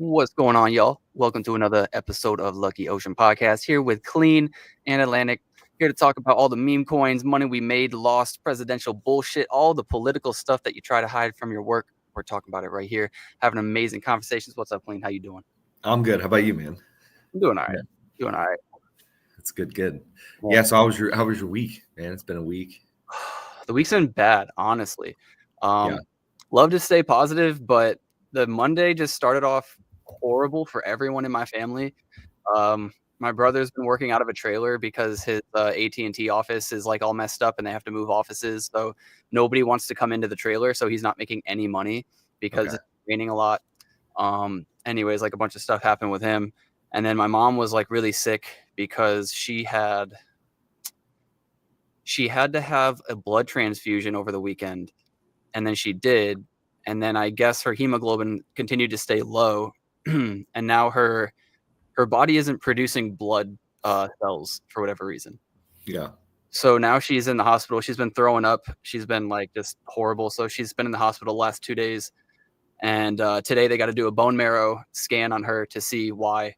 What's going on, y'all? Welcome to another episode of Lucky Ocean Podcast. Here with Clean and Atlanick. Here to talk about all the meme coins, money we made, lost, presidential bullshit, all the political stuff that you try to hide from your work. We're talking about it right here. Having amazing conversations. What's up, Clean? How you doing? I'm good. How about you, man? I'm doing all right. Doing all right. That's good. Good. Yeah. So how was your week, man? It's been a week. The week's been bad, honestly. Yeah. Love to stay positive, but the Monday just started off horrible for everyone in my family. My brother's been working out of a trailer because his AT&T office is like all messed up and they have to move offices. So nobody wants to come into the trailer. So he's not making any money because it's raining a lot. Anyways, like a bunch of stuff happened with him. And then my mom was like really sick because she had to have a blood transfusion over the weekend. And then she did. And then I guess her hemoglobin continued to stay low. And now her body isn't producing blood cells for whatever reason. Yeah. So now she's in the hospital. She's been throwing up. She's been like just horrible. So she's been in the hospital the last 2 days. And today they got to do a bone marrow scan on her to see why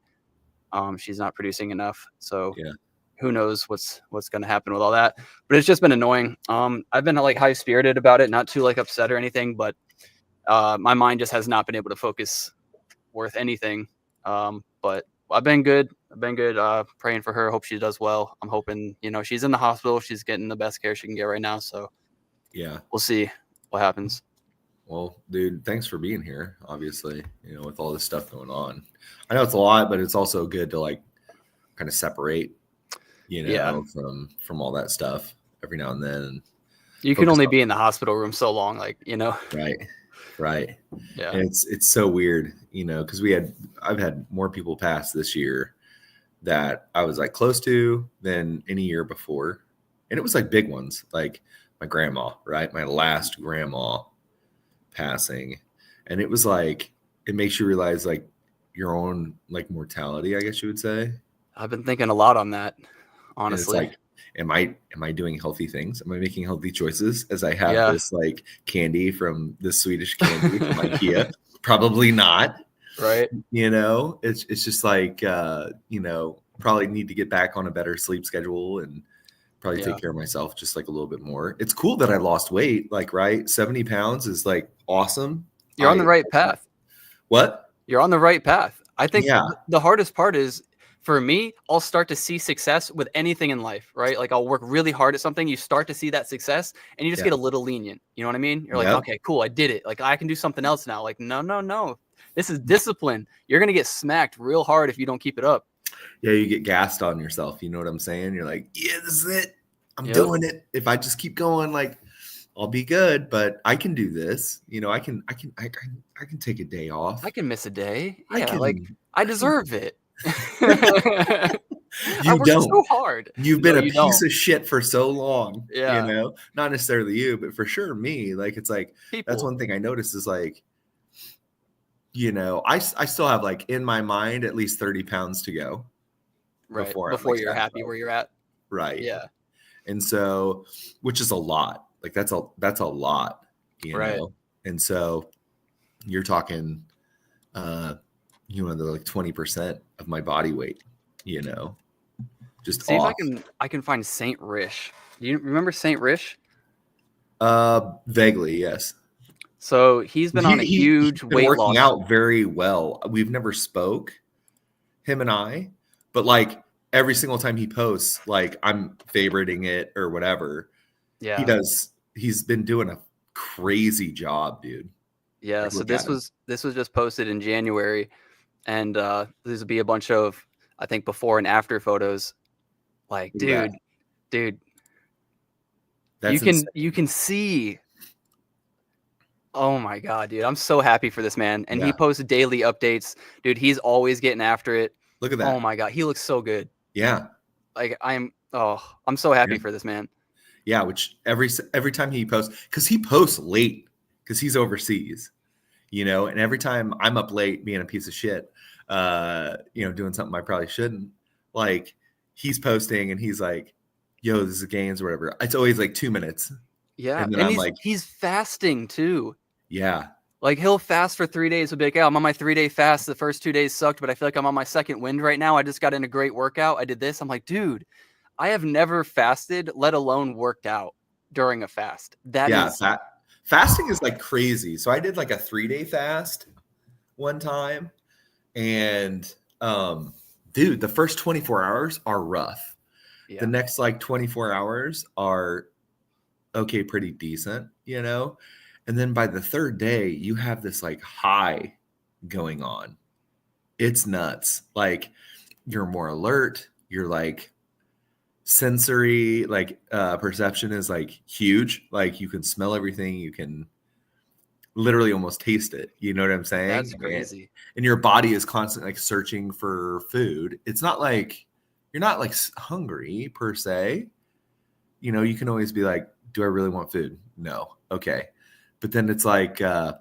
she's not producing enough. So who knows what's going to happen with all that. But it's just been annoying. I've been like high spirited about it, not too like upset or anything, but my mind just has not been able to focus worth anything. But I've been good. Praying for her. Hope she does well. I'm hoping, she's in the hospital. She's getting the best care she can get right now. So yeah, we'll see what happens. Well, dude, thanks for being here. Obviously, with all this stuff going on, I know it's a lot, but it's also good to like kind of separate, from all that stuff every now and then. You can only be in the hospital room so long, Right. Yeah. And it's so weird, because I've had more people pass this year that I was like close to than any year before. And it was like big ones, like my grandma, right? My last grandma passing. And it was like, it makes you realize like your own like mortality, I guess you would say. I've been thinking a lot on that, honestly. And it's like, am I doing healthy things? Am I making healthy choices as I have this like candy from the Swedish candy from IKEA? Probably not. Right. It's just like, probably need to get back on a better sleep schedule and probably take care of myself just like a little bit more. It's cool that I lost weight, like, right? 70 pounds is like awesome. You're on the right path. What? You're on the right path. I think the hardest part is, for me, I'll start to see success with anything in life, right? Like I'll work really hard at something. You start to see that success and you just get a little lenient. You know what I mean? You're like, okay, cool. I did it. Like I can do something else now. Like, no. This is discipline. You're going to get smacked real hard if you don't keep it up. Yeah. You get gassed on yourself. You know what I'm saying? You're like, yeah, this is it. I'm doing it. If I just keep going, like I'll be good, but I can do this. I can take a day off. I can miss a day. Yeah. I deserve it. You don't. So hard. You've been a piece of shit for so long. Not necessarily you, but for sure me. Like it's like that's one thing I noticed is like, I still have like in my mind at least 30 pounds to go. Right. Before you're happy where you're at. Right. Yeah. And so, which is a lot. Like that's a lot. Know. And so you're talking the like 20% of my body weight, just see off. If I can find Saint Rish. Do you remember Saint Rish? Vaguely, yes. So he's been on a huge weight loss. Working out very well. We've never spoke, him and I, but like every single time he posts, like I'm favoriting it or whatever. Yeah, he's been doing a crazy job, dude. Yeah. So this was just posted in January. And this would be a bunch of, I think, before and after photos. Like, dude, you can see. Oh my God, dude! I'm so happy for this man, and he posts daily updates, dude. He's always getting after it. Look at that! Oh my God, he looks so good. Yeah, like I'm so happy for this man. Yeah, which every time he posts, because he posts late, because he's overseas. And every time I'm up late being a piece of shit, doing something I probably shouldn't, like he's posting and he's like, yo, this is gains or whatever. It's always like 2 minutes. Yeah. And then he's fasting too. Yeah. Like he'll fast for 3 days. He'll be like, "Yeah, I'm on my 3-day fast. The first 2 days sucked, but I feel like I'm on my second wind right now. I just got in a great workout. I did this." I'm like, dude, I have never fasted, let alone worked out during a fast. That Yeah, is, fasting is like crazy. So I did like a 3-day fast one time, and dude, the first 24 hours are rough. The yeah, next like 24 hours are okay, pretty decent, you know? And then by the third day, you have this like high going on. It's nuts. Like you're more alert. You're like sensory, like perception is like huge. Like you can smell everything. You can literally almost taste it. You know what I'm saying? that's crazy. And your body is constantly like searching for food. It's not like you're not like hungry per se. You know, you can always be like, do I really want food? No. Okay. But then it's like, but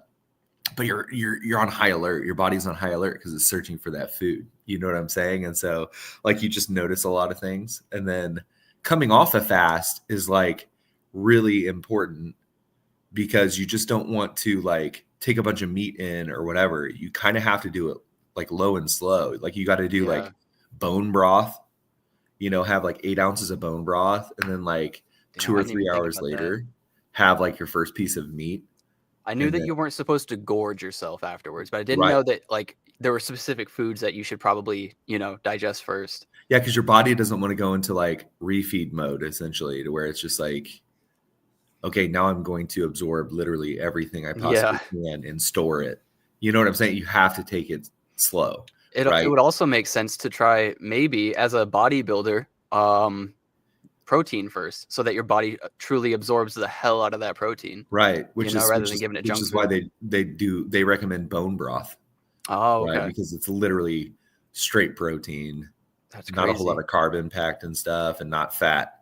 you're on high alert. Your body's on high alert because it's searching for that food. You know what I'm saying? And so like you just notice a lot of things. And then coming off a fast is like really important because you just don't want to like take a bunch of meat in or whatever. You kind of have to do it like low and slow. Like you got to do Yeah. like bone broth, you know, have like 8 ounces of bone broth, and then like Damn, two I or didn't three even think hours about that. later, have like your first piece of meat. I knew And that then, you weren't supposed to gorge yourself afterwards, but I didn't right. know that like there were specific foods that you should probably, digest first. Yeah, because your body doesn't want to go into like refeed mode essentially, to where it's just like, okay, now I'm going to absorb literally everything I possibly Yeah. can and store it. You know what I'm saying? You have to take it slow, It right? would also make sense to try maybe as a bodybuilder, protein first so that your body truly absorbs the hell out of that protein, Right. Which is rather than giving it which junk is why food. they recommend bone broth, Oh, right? okay. Because it's literally straight protein, That's not a whole lot crazy. of carb impact and stuff, and not fat.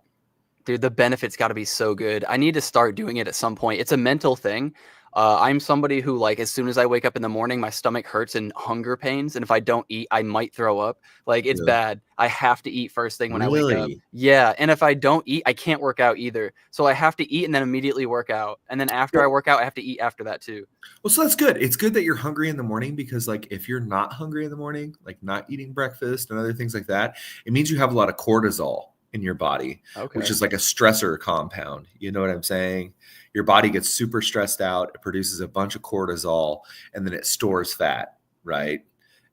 Dude, the benefits got to be so good. I need to start doing it at some point. It's a mental thing. I'm somebody who, like, as soon as I wake up in the morning, my stomach hurts and hunger pains, and if I don't eat, I might throw up. Like, it's Really? bad. I have to eat first thing when I wake up. Really? Yeah, and if I don't eat, I can't work out either. So I have to eat and then immediately work out, and then after I Well, work out, I have to eat after that too. so that's good. It's good that you're hungry in the morning because, like, if you're not hungry in the morning, like not eating breakfast and other things like that, it means you have a lot of cortisol in your body, which Okay. is like a stressor compound. You know what I'm saying? Your body gets super stressed out. It produces a bunch of cortisol, and then it stores fat, right?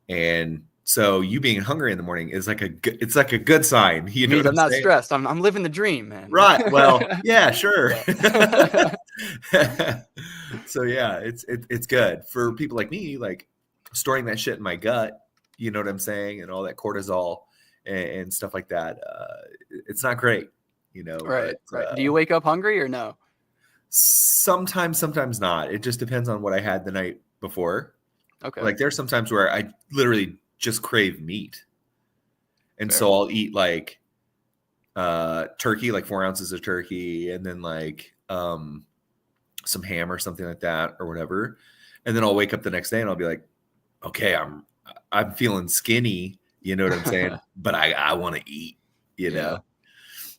And so you being hungry in the morning is like it's like a good sign. You It know means what I'm I'm not saying? stressed. I'm living the dream, man. Right. Well, yeah, sure. Yeah. So yeah, it's good for people like me, like storing that shit in my gut. You know what I'm saying, and all that cortisol and stuff like that. It's not great, you know. Right, But right. Do you wake up hungry or no? sometimes not. It just depends on what I had the night before. Okay, Like there's sometimes where I literally just crave meat, and fair. so I'll eat like turkey, like 4 ounces of turkey, and then like some ham or something like that or whatever. And then I'll wake up the next day and I'll be like, okay, I'm feeling skinny, you know what I'm saying? But I want to eat, you Yeah. know.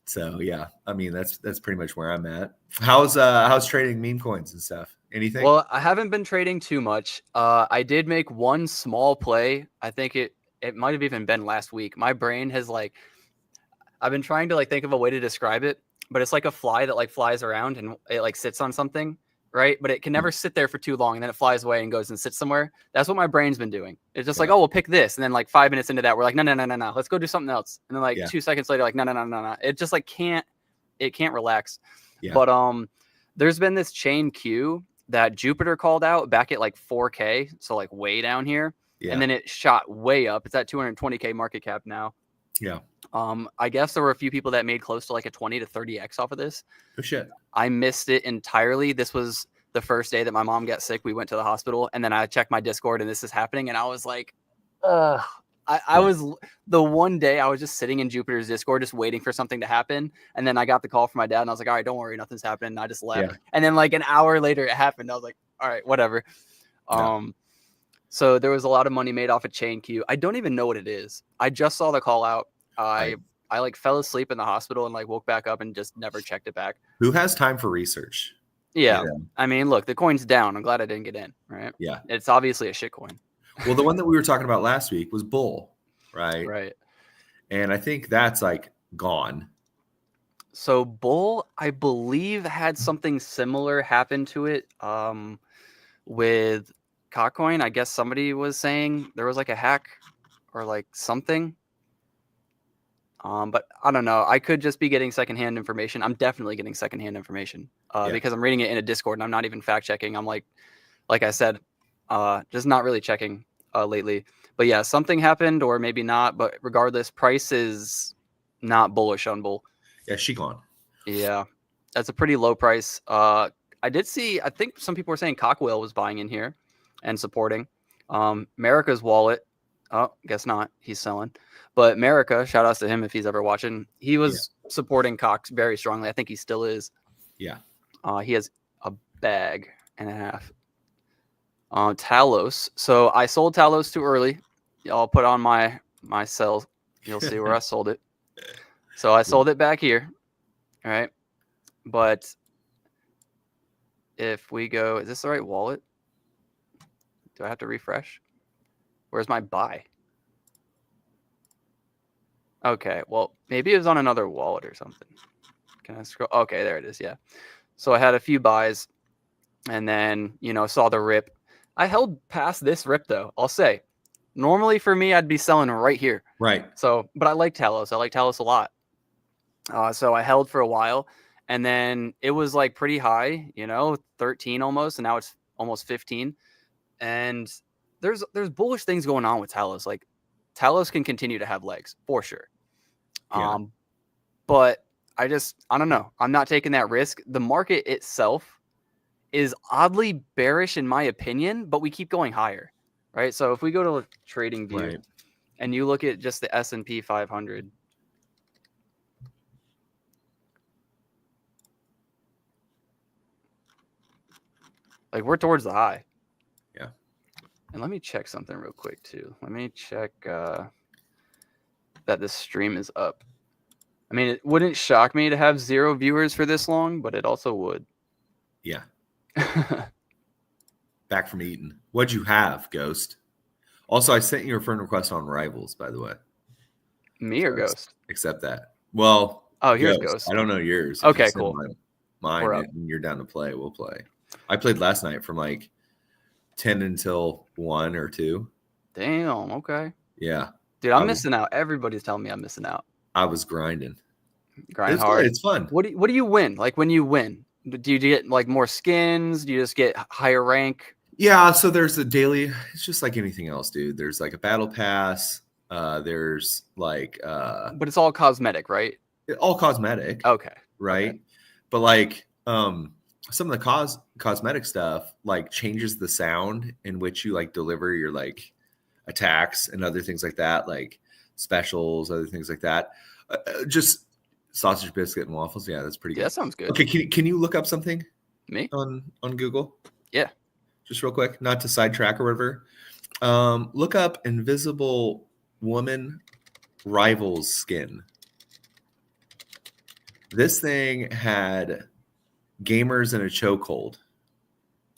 So yeah, I mean that's pretty much where I'm at. How's trading meme coins and stuff? Anything? Well, I haven't been trading too much. I did make one small play. I think it might have even been last week. My brain has like I've been trying to like think of a way to describe it, but it's like a fly that like flies around and it like sits on something, right? But it can Yeah. never sit there for too long, and then it flies away and goes and sits somewhere. That's what my brain's been doing. It's just like, Yeah. oh, we'll pick this, and then like 5 minutes into that, we're like, no, no, no, no, no, let's go do something else. And then like Yeah. 2 seconds later, like, no, no, no, no, no. It just like can't relax. Yeah. But there's been this chain Q that Jupiter called out back at like 4K, so like way down here, and Yeah. then it shot way up. It's at 220K market cap now. Yeah. I guess there were a few people that made close to like a 20 to 30x off of this. Oh shit. I missed it entirely. This was the first day that my mom got sick. We went to the hospital, and then I checked my Discord, and this is happening, and I was like, ugh. I Yeah. was the one day I was just sitting in Jupiter's Discord, just waiting for something to happen. And then I got the call from my dad, and I was like, all right, don't worry, nothing's happening. And I just left. Yeah. And then like an hour later, it happened. I was like, all right, whatever. Yeah. So there was a lot of money made off of Chain Q. I don't even know what it is. I just saw the call out. I like fell asleep in the hospital and like woke back up and just never checked it back. Who has time for research? Yeah. You know? I mean, look, the coin's down. I'm glad I didn't get in, right? Yeah. It's obviously a shit coin. Well, the one that we were talking about last week was Bull, right? Right. And I think that's like gone. So Bull, I believe, had something similar happen to it with Cockcoin. I guess somebody was saying there was like a hack or like something. But I don't know. I could just be getting secondhand information. I'm definitely getting secondhand information Yeah. because I'm reading it in a Discord and I'm not even fact checking. I'm like I said, just not really checking lately. But yeah, something happened or maybe not. But regardless, price is not bullish on Bull. Yeah, she gone. Yeah, that's a pretty low price. I did see, I think some people were saying Cockwhale was buying in here and supporting. America's wallet. Oh, guess not. He's selling. But America, shout outs to him if he's ever watching. He was supporting Cox very strongly. I think he still is. Yeah. He has a bag and a half. Talos. So I sold Talos too early. I'll put on my sell. You'll see where I sold it. So I sold it back here. All right. But if we go, is this the right wallet? Do I have to refresh? Where's my buy? Okay, well, maybe it was on another wallet or something. Can I scroll? Okay, there it is. Yeah. So I had a few buys and then, saw the rip. I held past this rip though, I'll say. Normally for me, I'd be selling right here. Right. So, but I like Talos. I like Talos a lot. So I held for a while and then it was like pretty high, 13 almost, and now it's almost 15. And there's bullish things going on with Talos. Like Talos can continue to have legs for sure. Yeah. But I don't know. I'm not taking that risk. The market itself is oddly bearish in my opinion, but we keep going higher, right? So if we go to Trading View and you look at just the S&P 500, like we're towards the high. Yeah. And let me check something real quick too. Let me check that this stream is up. I mean, it wouldn't shock me to have 0 viewers for this long, but it also would. Yeah. Back from eating. What'd you have, Ghost? Also, I sent you a friend request on Rivals, by the way. Me or Ghost? Accept that. Well, oh, here's Ghost. I don't know yours. Okay, cool. Mine, and you're down to play. We'll play. I played last night from like 10 until 1 or 2. Damn. Okay. Yeah. Dude, I'm missing out. Everybody's telling me I'm missing out. I was grinding. Grind hard. It's fun. What do you win? Like when you win, do you get like more skins? Do you just get higher rank? Yeah. So there's a daily. It's just like anything else, dude. There's like a battle pass. There's like. But it's all cosmetic, right? All cosmetic. Okay. Right. Okay. But like some of the cosmetic stuff like changes the sound in which you like deliver your like attacks and other things like that, like specials, other things like that. Just sausage biscuit and waffles. Yeah, that's pretty good. Yeah, that sounds good. Okay, can you look up something? Me? On Google? Yeah. Just real quick, not to sidetrack or whatever. Look up Invisible Woman Rivals skin. This thing had gamers in a chokehold.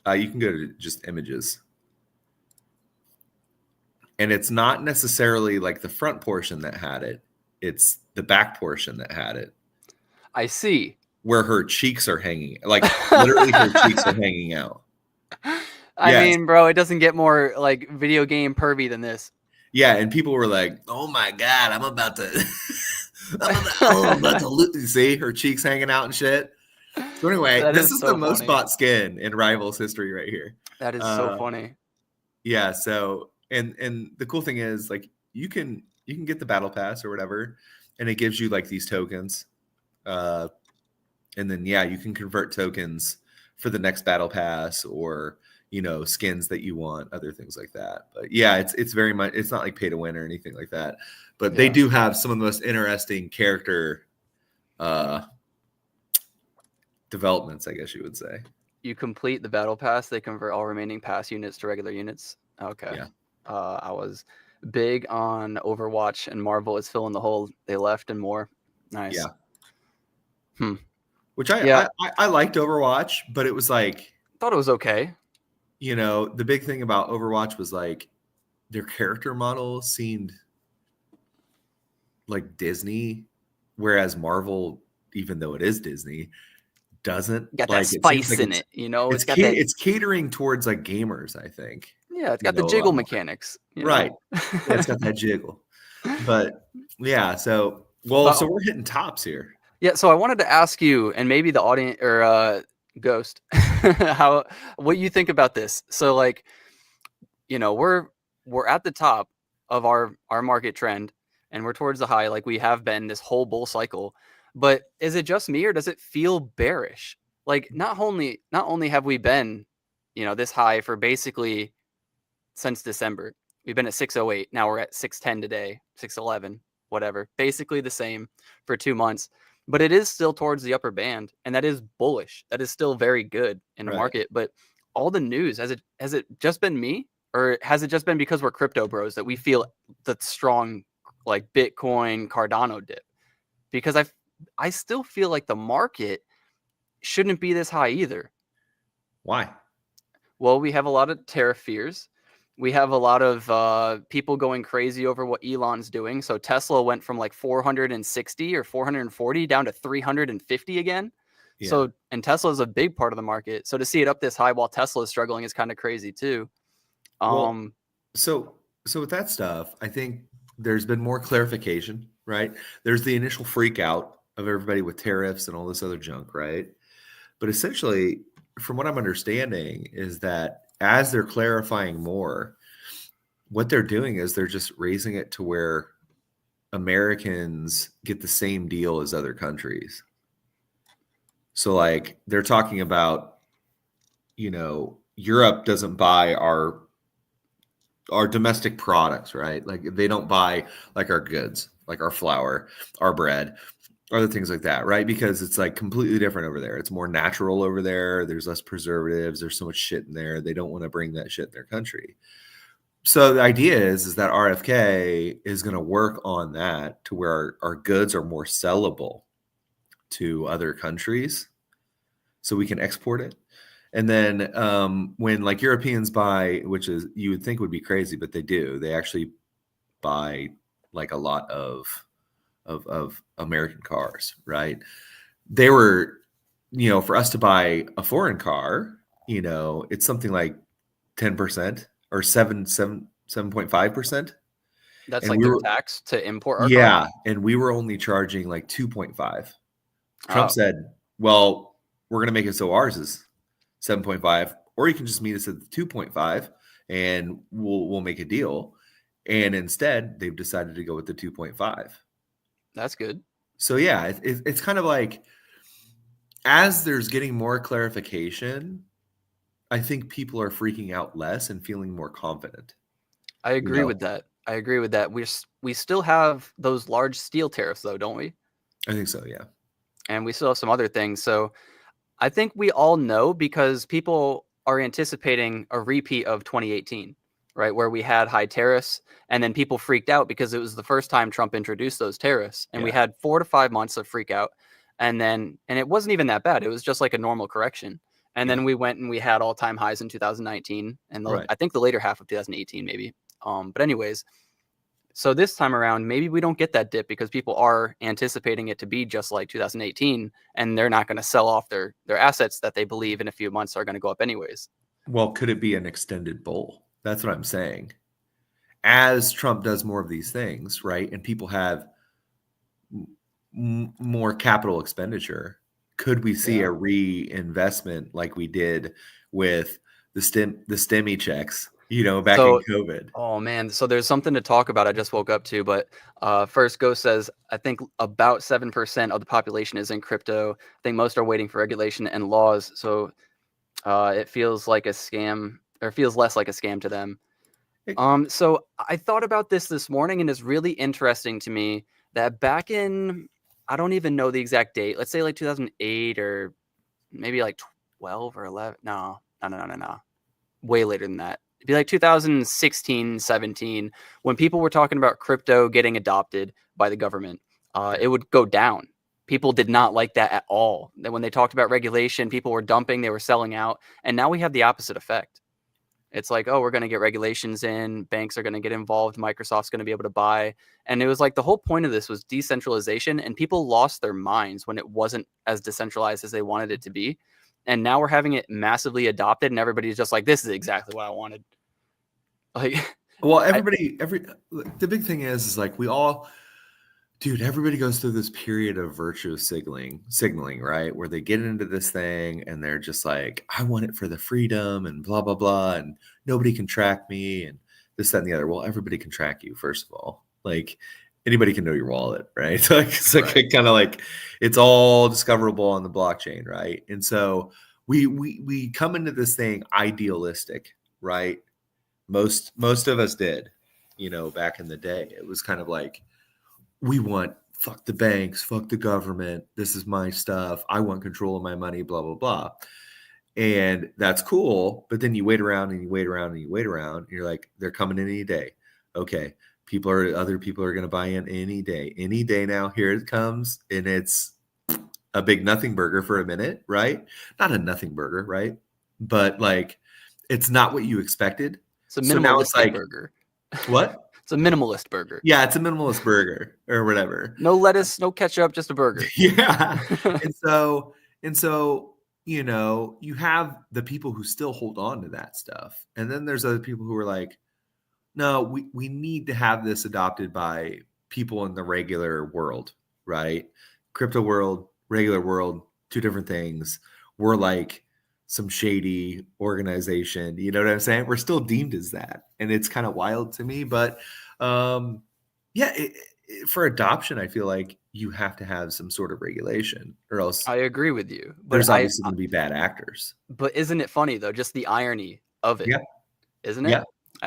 You can go to just images. And it's not necessarily like the front portion that had it. It's the back portion that had it. I see. Where her cheeks are hanging. Like literally her cheeks are hanging out. I mean, bro, it doesn't get more like video game pervy than this. Yeah, and people were like, "Oh my god, I'm about to see her cheeks hanging out and shit." So anyway, this is the most bought skin in Rivals history right here. That is so funny. Yeah. So and the cool thing is like you can get the battle pass or whatever, and it gives you like these tokens, and then you can convert tokens for the next battle pass or skins that you want, other things like that. But yeah, it's very much, it's not like pay to win or anything like that. But they do have some of the most interesting character developments, I guess you would say. You complete the battle pass, they convert all remaining pass units to regular units. Okay. Yeah. I was big on Overwatch and Marvel is filling the hole they left and more. Nice. Yeah. which Yeah, I liked Overwatch, but it was like, thought it was okay. the big thing about Overwatch was like their character model seemed like Disney, whereas Marvel, even though it is Disney, doesn't. Got that Like it seems spice like in it's it, you know. it's It's got that. it's catering towards like gamers, I think, Yeah, it's you got the know, a lot jiggle more. mechanics, you Right. know. Yeah, it's got that jiggle. But yeah, so But so we're hitting tops here. yeah, so I wanted to ask you, and maybe the audience or Ghost, how what you think about this. So like, we're at the top of our market trend, and we're towards the high, like we have been this whole bull cycle. But is it just me, or does it feel bearish? Like not only have we been, this high for basically since December. We've been at 608. Now we're at 610 today, 611, whatever. Basically the same for 2 months. But it is still towards the upper band, and that is bullish. That is still very good in the Right. market. But all the news, has it just been me? Or has it just been because we're crypto bros that we feel the strong like Bitcoin Cardano dip? Because I still feel like the market shouldn't be this high either. Why? Well, we have a lot of tariff fears. We have a lot of people going crazy over what Elon's doing. So Tesla went from like 460 or 440 down to 350 again. Yeah. And Tesla is a big part of the market. So to see it up this high while Tesla is struggling is kind of crazy too. Well, Um, so with that stuff, I think there's been more clarification, right? There's the initial freak out of everybody with tariffs and all this other junk, right? But essentially, from what I'm understanding, is that as they're clarifying more, what they're doing is they're just raising it to where Americans get the same deal as other countries. So, like, they're talking about, Europe doesn't buy our domestic products, right? Like they don't buy like our goods, like our flour, our bread, other things like that, right? Because it's like completely different over there. It's more natural over there. There's less preservatives. There's so much shit in there. They don't want to bring that shit in their country. So the idea is that RFK is going to work on that to where our goods are more sellable to other countries so we can export it. And then when like Europeans buy, which is you would think would be crazy, but they do. They actually buy like a lot of American cars, right? They were, for us to buy a foreign car, it's something like 10% or 7.5%. that's And like we their were, tax to import our car. yeah, and we were only charging like 2.5. Trump Oh, said, well, we're going to make it so ours is 7.5, or you can just meet us at the 2.5 and we'll make a deal. And instead, they've decided to go with the 2.5. that's good. So yeah, it's kind of like as there's getting more clarification, I think people are freaking out less and feeling more confident. I You agree know, with that. I agree with that. We still have those large steel tariffs though, don't we? I think so. Yeah. And we still have some other things. So I think we all know because people are anticipating a repeat of 2018, right? Where we had high tariffs and then people freaked out because it was the first time Trump introduced those tariffs. And we Yeah. had 4 to 5 months of freak out. And it wasn't even that bad. It was just like a normal correction. And Yeah. then we went and we had all-time highs in 2019 and Right. I think the later half of 2018 maybe. But anyways, so this time around, maybe we don't get that dip because people are anticipating it to be just like 2018, and they're not going to sell off their assets that they believe in a few months are going to go up anyways. Well, could it be an extended bull? That's what I'm saying. As Trump does more of these things, right, and people have more capital expenditure, could we see Yeah. a reinvestment like we did with the STEMI checks, back in So, COVID? oh man, so there's something to talk about. I just woke up to, but first, Ghost says I think about 7% of the population is in crypto. I think most are waiting for regulation and laws. So it feels like a scam, or feels less like a scam to them. So I thought about this morning, and it's really interesting to me that back in, I don't even know the exact date. Let's say like 2008 or maybe like 12 or 11. No. Way later than that. It'd be like 2016, 17, when people were talking about crypto getting adopted by the government. It would go down. People did not like that at all. That when they talked about regulation, people were dumping, they were selling out. And now we have the opposite effect. It's like, oh, we're going to get regulations in, banks are going to get involved, Microsoft's going to be able to buy. And it was like the whole point of this was decentralization, and people lost their minds when it wasn't as decentralized as they wanted it to be. And now we're having it massively adopted, and everybody's just like, this is exactly what I wanted. Like, well, the big thing is like we all, dude, everybody goes through this period of virtuous signaling, right? Where they get into this thing and they're just like, I want it for the freedom and blah, blah, blah. And nobody can track me and this, that, and the other. Well, everybody can track you, first of all. Like anybody can know your wallet, right? It's like right. kind of like it's all discoverable on the blockchain, right? And so we come into this thing idealistic, right? Most of us did, back in the day. It was kind of like, we want fuck the banks, fuck the government. This is my stuff. I want control of my money, blah, blah, blah. And that's cool. But then you wait around and you wait around and you wait around. And you're like, they're coming in any day. Okay. Other people are going to buy in any day now. Here it comes. And it's a big nothing burger for a minute, right? Not a nothing burger, right? But like, it's not what you expected. It's a So now it's minimalistic like, burger. what? It's a minimalist burger. Yeah, it's a minimalist burger or whatever. No lettuce, no ketchup, just a burger. Yeah. And so, you have the people who still hold on to that stuff. And then there's other people who are like, no, we need to have this adopted by people in the regular world, right? Crypto world, regular world, two different things. We're like some shady organization. You know what I'm saying? We're still deemed as that. And it's kind of wild to me. But yeah, for adoption, I feel like you have to have some sort of regulation or else I agree with you. But there's obviously going to be bad actors. But isn't it funny, though, just the irony of it? Yeah. Isn't it? Yeah.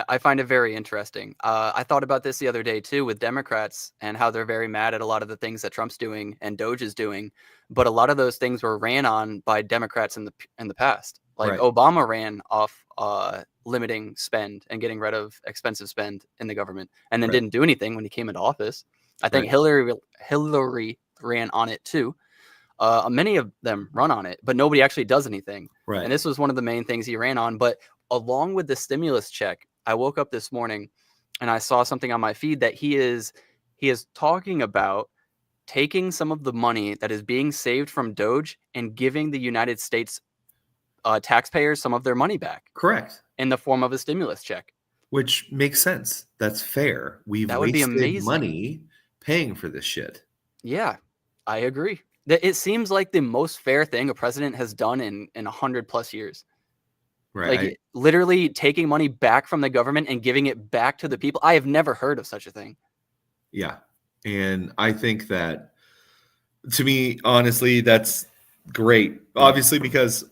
I find it very interesting. I thought about this the other day, too, with Democrats and how they're very mad at a lot of the things that Trump's doing and Doge is doing. But a lot of those things were ran on by Democrats in the past. Like Right. Obama ran off limiting spend and getting rid of expensive spend in the government, and then Right. didn't do anything when he came into office. I think Right. Hillary ran on it, too. Many of them run on it, but nobody actually does anything. Right. And this was one of the main things he ran on. But along with the stimulus check, I woke up this morning and I saw something on my feed that he is talking about taking some of the money that is being saved from Doge and giving the United States taxpayers some of their money back. Correct. In the form of a stimulus check. Which makes sense. That's fair. We've wasted money paying for this shit. Yeah, I agree. It seems like the most fair thing a president has done in 100+ years. Right. Like literally taking money back from the government and giving it back to the people. I have never heard of such a thing. Yeah. And I think that, to me, honestly, that's great. Obviously, because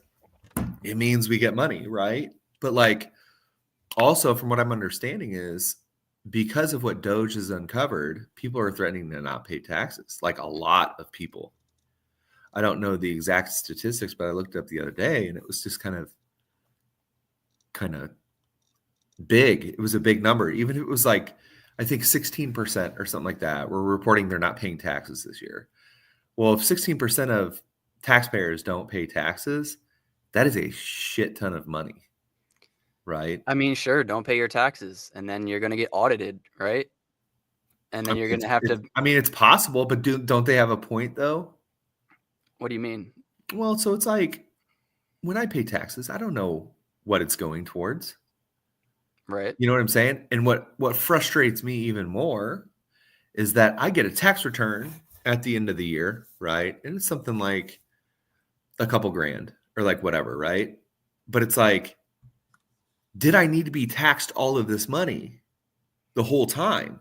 it means we get money, right? But like, also from what I'm understanding is because of what Doge has uncovered, people are threatening to not pay taxes. Like a lot of people. I don't know the exact statistics, but I looked up the other day and it was just kind of big. It was a big number. Even if it was like, I think 16% or something like that, we're reporting they're not paying taxes this year. Well, if 16% of taxpayers don't pay taxes, that is a shit ton of money, right? I mean, sure, don't pay your taxes and then you're going to get audited, right? And then you're going to have to. I mean, it's possible, but don't they have a point though? What do you mean? Well, so it's like when I pay taxes, I don't know what it's going towards. Right. You know what I'm saying? And what frustrates me even more is that I get a tax return at the end of the year, right? And it's something like a couple grand or like whatever, right? But it's like, did I need to be taxed all of this money the whole time?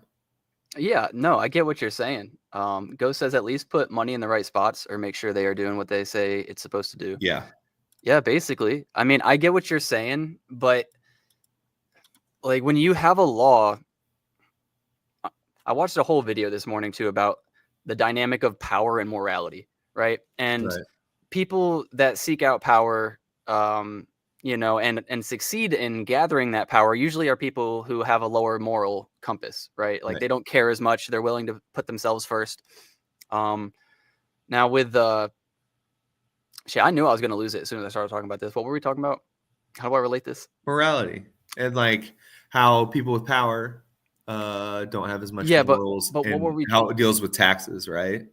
Yeah, no, I get what you're saying. Go says at least put money in the right spots or make sure they are doing what they say it's supposed to do. Yeah. Yeah, basically. I mean, I get what you're saying, but like when you have a law, I watched a whole video this morning too about the dynamic of power and morality, right? And people that seek out power, and succeed in gathering that power usually are people who have a lower moral compass, right? Like they don't care as much. They're willing to put themselves first. Now with shit, I knew I was going to lose it as soon as I started talking about this. What were we talking about? How do I relate this? Morality and like how people with power don't have as much Yeah, morals, but what were and we? how it deals with taxes, right?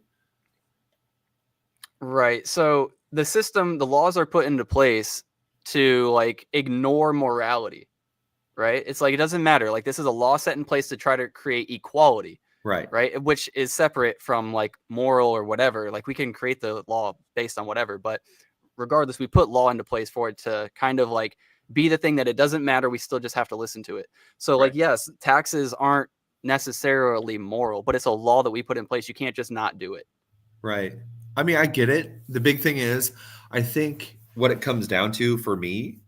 Right. So the system, the laws are put into place to like ignore morality, right? It's like it doesn't matter. Like this is a law set in place to try to create equality, Right. right? Which is separate from like moral or whatever. Like we can create the law based on whatever, but regardless, we put law into place for it to kind of like be the thing that it doesn't matter. We still just have to listen to it. So like, Right. yes, taxes aren't necessarily moral, but it's a law that we put in place. You can't just not do it. Right. I mean, I get it. The big thing is, I think what it comes down to for me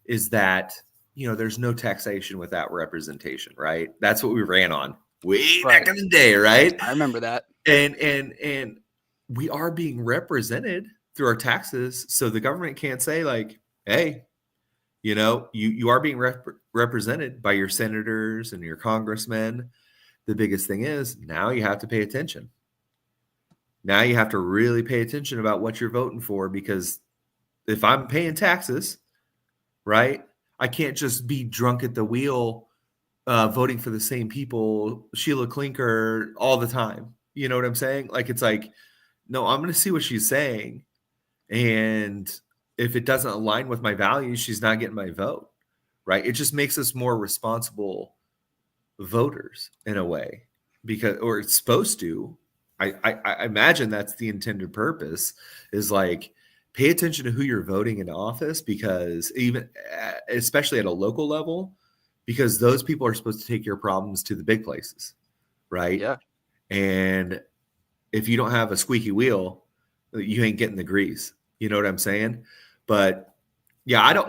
is that, there's no taxation without representation, right? That's what we ran on way back Right. in the day, right? I remember that. And we are being represented through our taxes, so the government can't say like, hey, you are being represented by your senators and your congressmen. The biggest thing is now you have to pay attention. Now you have to really pay attention about what you're voting for, because if I'm paying taxes, right, I can't just be drunk at the wheel voting for the same people, Sheila Clinker, all the time. You know what I'm saying? Like, it's like, no, I'm going to see what she's saying. And if it doesn't align with my values, she's not getting my vote, right? It just makes us more responsible voters in a way, or it's supposed to. I imagine that's the intended purpose, is like, pay attention to who you're voting in office, because especially at a local level, because those people are supposed to take your problems to the big places, right? Yeah. And if you don't have a squeaky wheel, you ain't getting the grease. You know what I'm saying? But yeah, I don't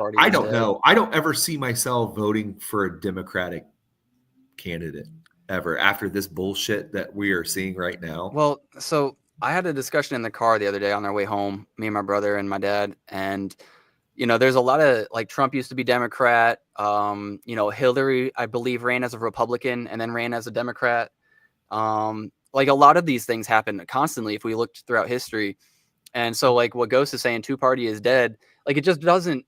know. I don't ever see myself voting for a Democratic candidate ever after this bullshit that we are seeing right now. Well, so I had a discussion in the car the other day on our way home, me and my brother and my dad, and there's a lot of like Trump used to be Democrat. Hillary, I believe, ran as a Republican and then ran as a Democrat. Like a lot of these things happen constantly if we looked throughout history. And so like what Ghost is saying, two-party is dead. Like it just doesn't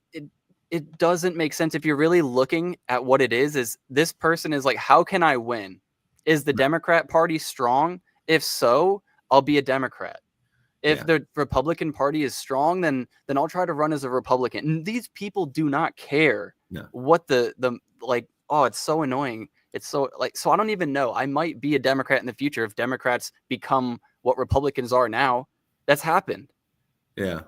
it doesn't make sense if you're really looking at what it is this person is like, how can I win? Is the Democrat Party strong? If so, I'll be a Democrat. If the Republican Party is strong, then I'll try to run as a Republican. And these people do not care what the like. Oh, it's so annoying. It's so like, so I don't even know. I might be a Democrat in the future if Democrats become what Republicans are now. That's happened. Yeah.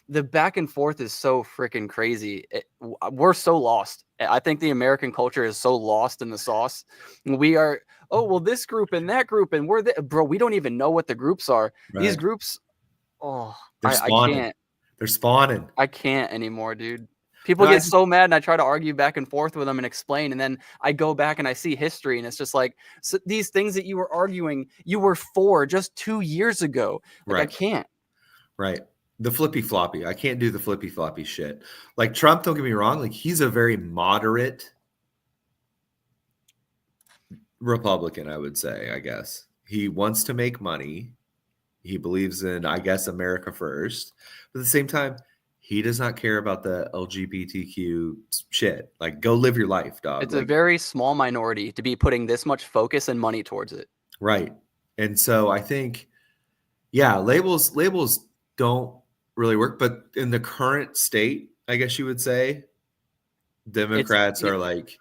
The back and forth is so freaking crazy. We're so lost. I think the American culture is so lost in the sauce. We are, oh, well, this group and that group, and bro, we don't even know what the groups are. Right. These groups, they're spawning. I can't. They're spawning. I can't anymore, dude. People get so mad, and I try to argue back and forth with them and explain, and then I go back and I see history, and it's just like, so these things that you were arguing, you were for just 2 years ago. Like, right. I can't. Right. The flippy floppy. I can't do the flippy floppy shit. Like Trump, don't get me wrong. Like he's a very moderate Republican, I would say, I guess. He wants to make money. He believes in, I guess, America first. But at the same time, he does not care about the LGBTQ shit. Like, go live your life, dog. It's a very small minority to be putting this much focus and money towards it. Right. And so I think, labels don't really work. But in the current state, I guess you would say, Democrats are like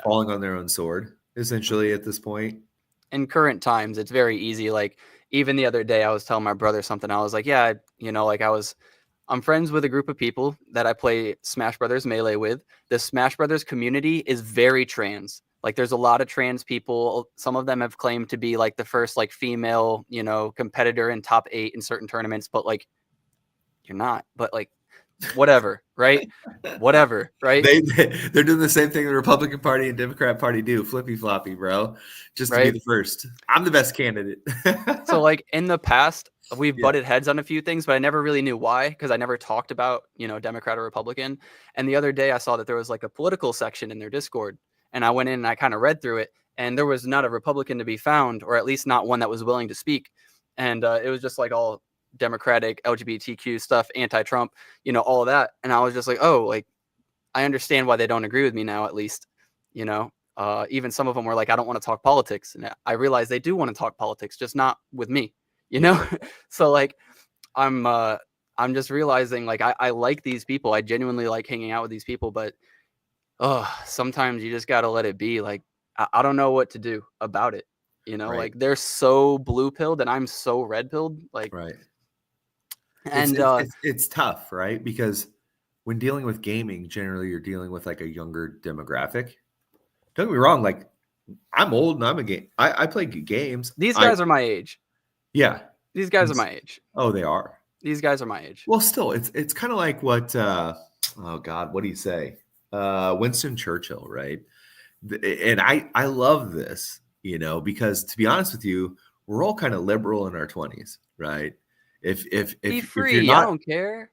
falling on their own sword, essentially, at this point. In current times, it's very easy. Like, even the other day, I was telling my brother something. I was like, I'm friends with a group of people that I play Smash Brothers Melee with. The Smash Brothers community is very trans. Like, there's a lot of trans people. Some of them have claimed to be like the first like female, competitor in top 8 in certain tournaments, but like, you're not. But like, whatever, right? Whatever, right? They're doing the same thing the Republican Party and Democrat Party do, flippy floppy, bro. Just to be the first. I'm the best candidate. So like in the past, we've butted heads on a few things, but I never really knew why, because I never talked about, Democrat or Republican. And the other day I saw that there was like a political section in their Discord, and I went in and I kind of read through it, and there was not a Republican to be found, or at least not one that was willing to speak. and it was just like all Democratic LGBTQ stuff, anti-Trump, all of that. And I was just like, oh, like I understand why they don't agree with me now, at least, even some of them were like, I don't want to talk politics. And I realized they do want to talk politics, just not with me, So like, I'm just realizing like, I like these people. I genuinely like hanging out with these people, but sometimes you just got to let it be. Like, I don't know what to do about it. Right. Like they're so blue pilled and I'm so red pilled. Like, Right. and it's tough, right? Because when dealing with gaming, generally you're dealing with like a younger demographic. Don't get me wrong, like I'm old and I'm a game. I play games. These guys are my age. Yeah. These guys are my age. Oh, they are. These guys are my age. Well, still, it's kind of like what oh God, what do you say? Winston Churchill, right? And I love this, because to be honest with you, we're all kind of liberal in our 20s, right? If Be free, you're not, I don't care.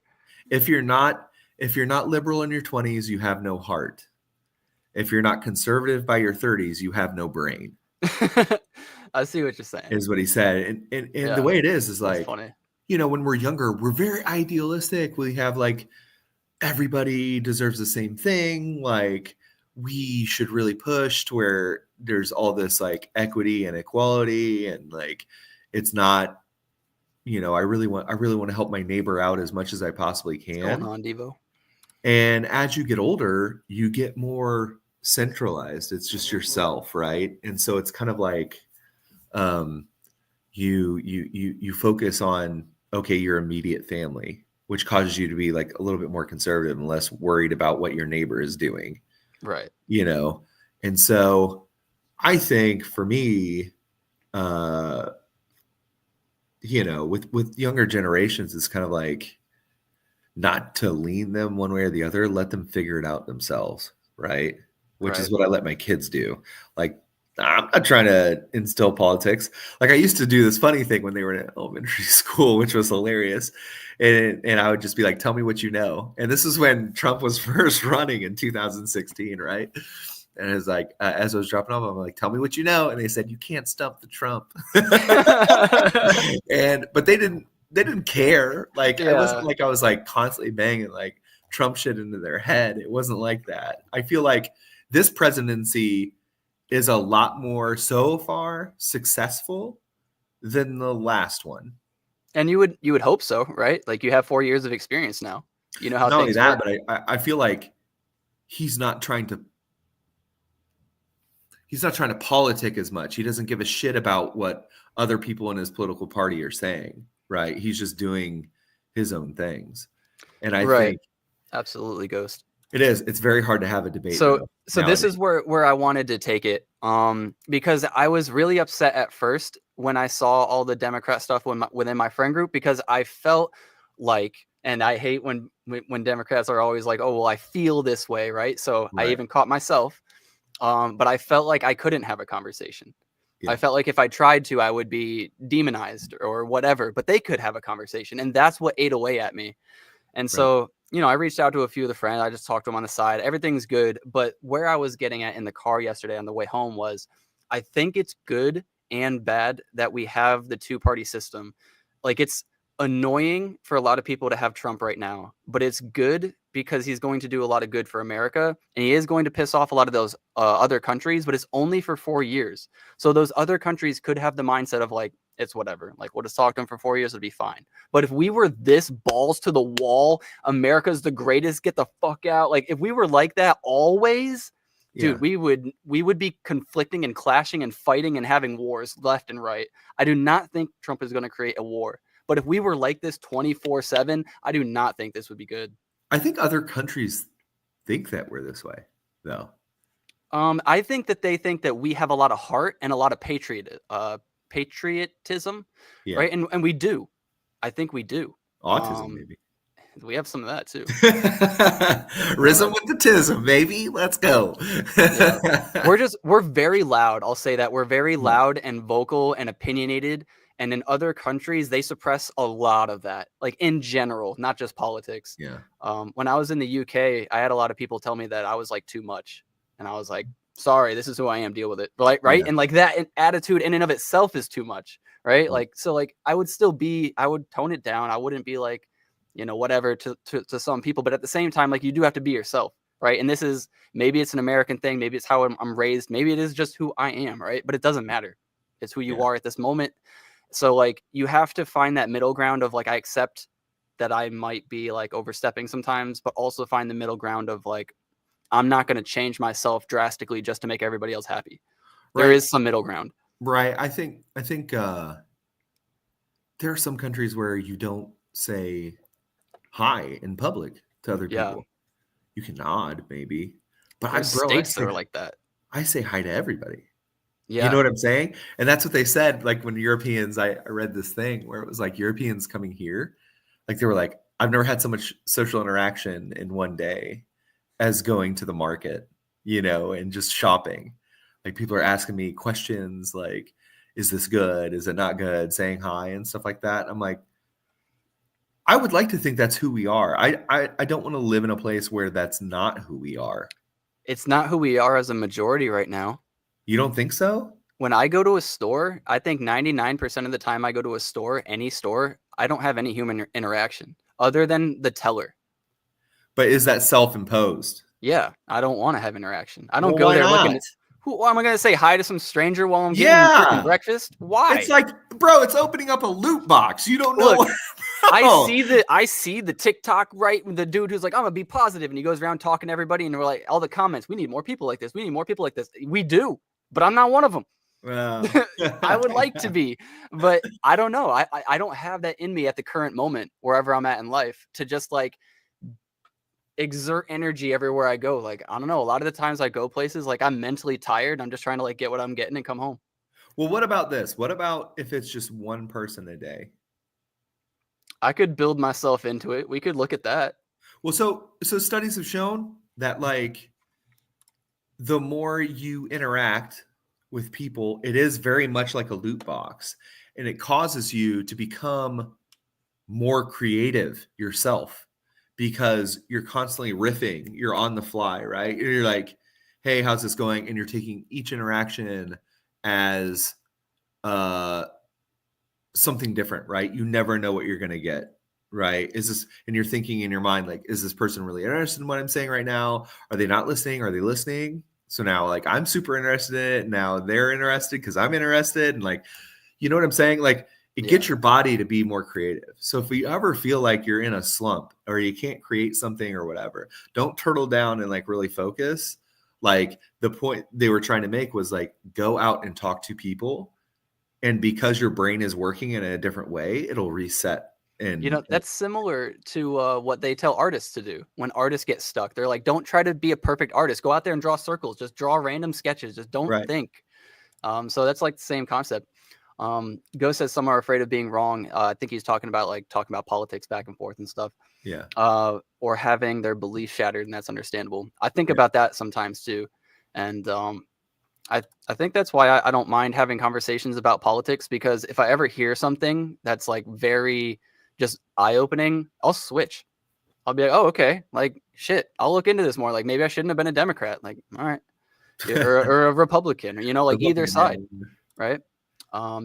If you're not liberal in your 20s, you have no heart. If you're not conservative by your 30s, you have no brain. I see what you're saying. Is what he said. And the way it is like, funny. When we're younger, we're very idealistic. We have like everybody deserves the same thing. Like we should really push to where there's all this like equity and equality, and like it's not, I really want to help my neighbor out as much as I possibly can. What's going on, Devo? And as you get older, you get more centralized. It's just yourself, right? And so it's kind of like you focus on, okay, your immediate family, which causes you to be like a little bit more conservative and less worried about what your neighbor is doing. Right. And so I think for me, with younger generations, it's kind of like not to lean them one way or the other, let them figure it out themselves. Right. Which is what I let my kids do. Like, I'm not trying to instill politics. Like I used to do this funny thing when they were in elementary school, which was hilarious. And I would just be like, tell me what you know. And this is when Trump was first running in 2016, right? And it was like, as I was dropping off, I'm like, tell me what you know. And they said, you can't stump the Trump. But they didn't care. Like, it wasn't like I was like constantly banging like Trump shit into their head. It wasn't like that. I feel like this presidency is a lot more so far successful than the last one. And you would hope so, right? Like you have 4 years of experience now. You know how not only things that, work. but I feel like he's not trying to politic as much. He doesn't give a shit about what other people in his political party are saying, right? He's just doing his own things. And I think absolutely, Ghost. It is. It's very hard to have a debate. So this is where I wanted to take it. Because I was really upset at first when I saw all the Democrat stuff within my friend group, because I felt like, and I hate when Democrats are always like, oh, well, I feel this way, right? So I even caught myself. But I felt like I couldn't have a conversation. Yeah. I felt like if I tried to, I would be demonized or whatever, but they could have a conversation. And that's what ate away at me. And so, I reached out to a few of the friends. I just talked to them on the side. Everything's good. But where I was getting at in the car yesterday on the way home was, I think it's good and bad that we have the two-party system. Like, it's annoying for a lot of people to have Trump right now, but it's good because he's going to do a lot of good for America, and he is going to piss off a lot of those other countries, but it's only for 4 years. So those other countries could have the mindset of like, it's whatever. Like, we'll just talk to him for 4 years. It'll be fine. But if we were this balls to the wall, America's the greatest, get the fuck out. Like, if we were like that always, dude, we would be conflicting and clashing and fighting and having wars left and right. I do not think Trump is going to create a war. But if we were like this 24/7, I do not think this would be good. I think other countries think that we're this way, though. I think that they think that we have a lot of heart and a lot of patriotism, right? And we do. I think we do. Autism, maybe. We have some of that too. Rhythm with the tism, baby. Let's go. We're very loud. I'll say that we're very loud and vocal and opinionated. And in other countries, they suppress a lot of that, like in general, not just politics. Yeah. When I was in the UK, I had a lot of people tell me that I was like too much. And I was like, sorry, this is who I am, deal with it. Right. Yeah. And like that attitude in and of itself is too much. Right. Like, so like I would tone it down. I wouldn't be like, whatever to some people, but at the same time, like you do have to be yourself. Right. And this is, maybe it's an American thing. Maybe it's how I'm raised. Maybe it is just who I am. Right. But it doesn't matter. It's who you are at this moment. So like you have to find that middle ground of like, I accept that I might be like overstepping sometimes, but also find the middle ground of like, I'm not going to change myself drastically just to make everybody else happy. There is some middle ground. Right. I think there are some countries where you don't say hi in public to other people. You can nod maybe, but states that are like that. I say hi to everybody. Yeah. You know what I'm saying? And that's what they said. Like when Europeans, I read this thing where it was like Europeans coming here, like they were like, I've never had so much social interaction in one day as going to the market, and just shopping. Like people are asking me questions like, is this good? Is it not good? Saying hi and stuff like that. I'm like, I would like to think that's who we are. I don't want to live in a place where that's not who we are. It's not who we are as a majority right now. You don't think so? When I go to a store, I think 99% of the time I go to a store, any store, I don't have any human interaction other than the teller. But is that self-imposed? Yeah, I don't want to have interaction. I don't go there looking at who am I going to say hi to some stranger while I'm getting freaking breakfast? Why? It's like, bro, it's opening up a loot box. You don't know. Look, I see the TikTok, right? The dude who's like, I'm gonna be positive, and he goes around talking to everybody, and we're like, all the comments, we need more people like this. We need more people like this. We do, but I'm not one of them. I would like to be, but I don't know. I don't have that in me at the current moment, wherever I'm at in life, to just like exert energy everywhere I go. Like, I don't know. A lot of the times I go places, like I'm mentally tired. I'm just trying to like get what I'm getting and come home. Well, what about this? What about if it's just one person a day? I could build myself into it. We could look at that. Well, so studies have shown that like the more you interact with people, it is very much like a loot box, and it causes you to become more creative yourself because you're constantly riffing, you're on the fly, right? You're like, hey, how's this going? And you're taking each interaction as something different, right? You never know what you're going to get, right? And you're thinking in your mind, like, is this person really interested in what I'm saying right now? Are they not listening? Are they listening? So now, like, I'm super interested in it. Now they're interested because I'm interested. And like, you know what I'm saying? Like, it gets your body to be more creative. So if you ever feel like you're in a slump or you can't create something or whatever, don't turtle down and like really focus. Like the point they were trying to make was like, go out and talk to people. And because your brain is working in a different way, it'll reset. And that's similar to what they tell artists to do when artists get stuck. They're like, don't try to be a perfect artist. Go out there and draw circles. Just draw random sketches. Just don't think. So that's like the same concept. Ghost says some are afraid of being wrong. I think he's talking about politics back and forth and stuff. Yeah. Or having their belief shattered, and that's understandable. I think about that sometimes too. And I think that's why I don't mind having conversations about politics, because if I ever hear something that's like very just eye-opening, I'll switch. I'll be like, oh, okay. Like, shit, I'll look into this more. Like, maybe I shouldn't have been a Democrat. Like, all right. or a Republican, or, like either side. Right.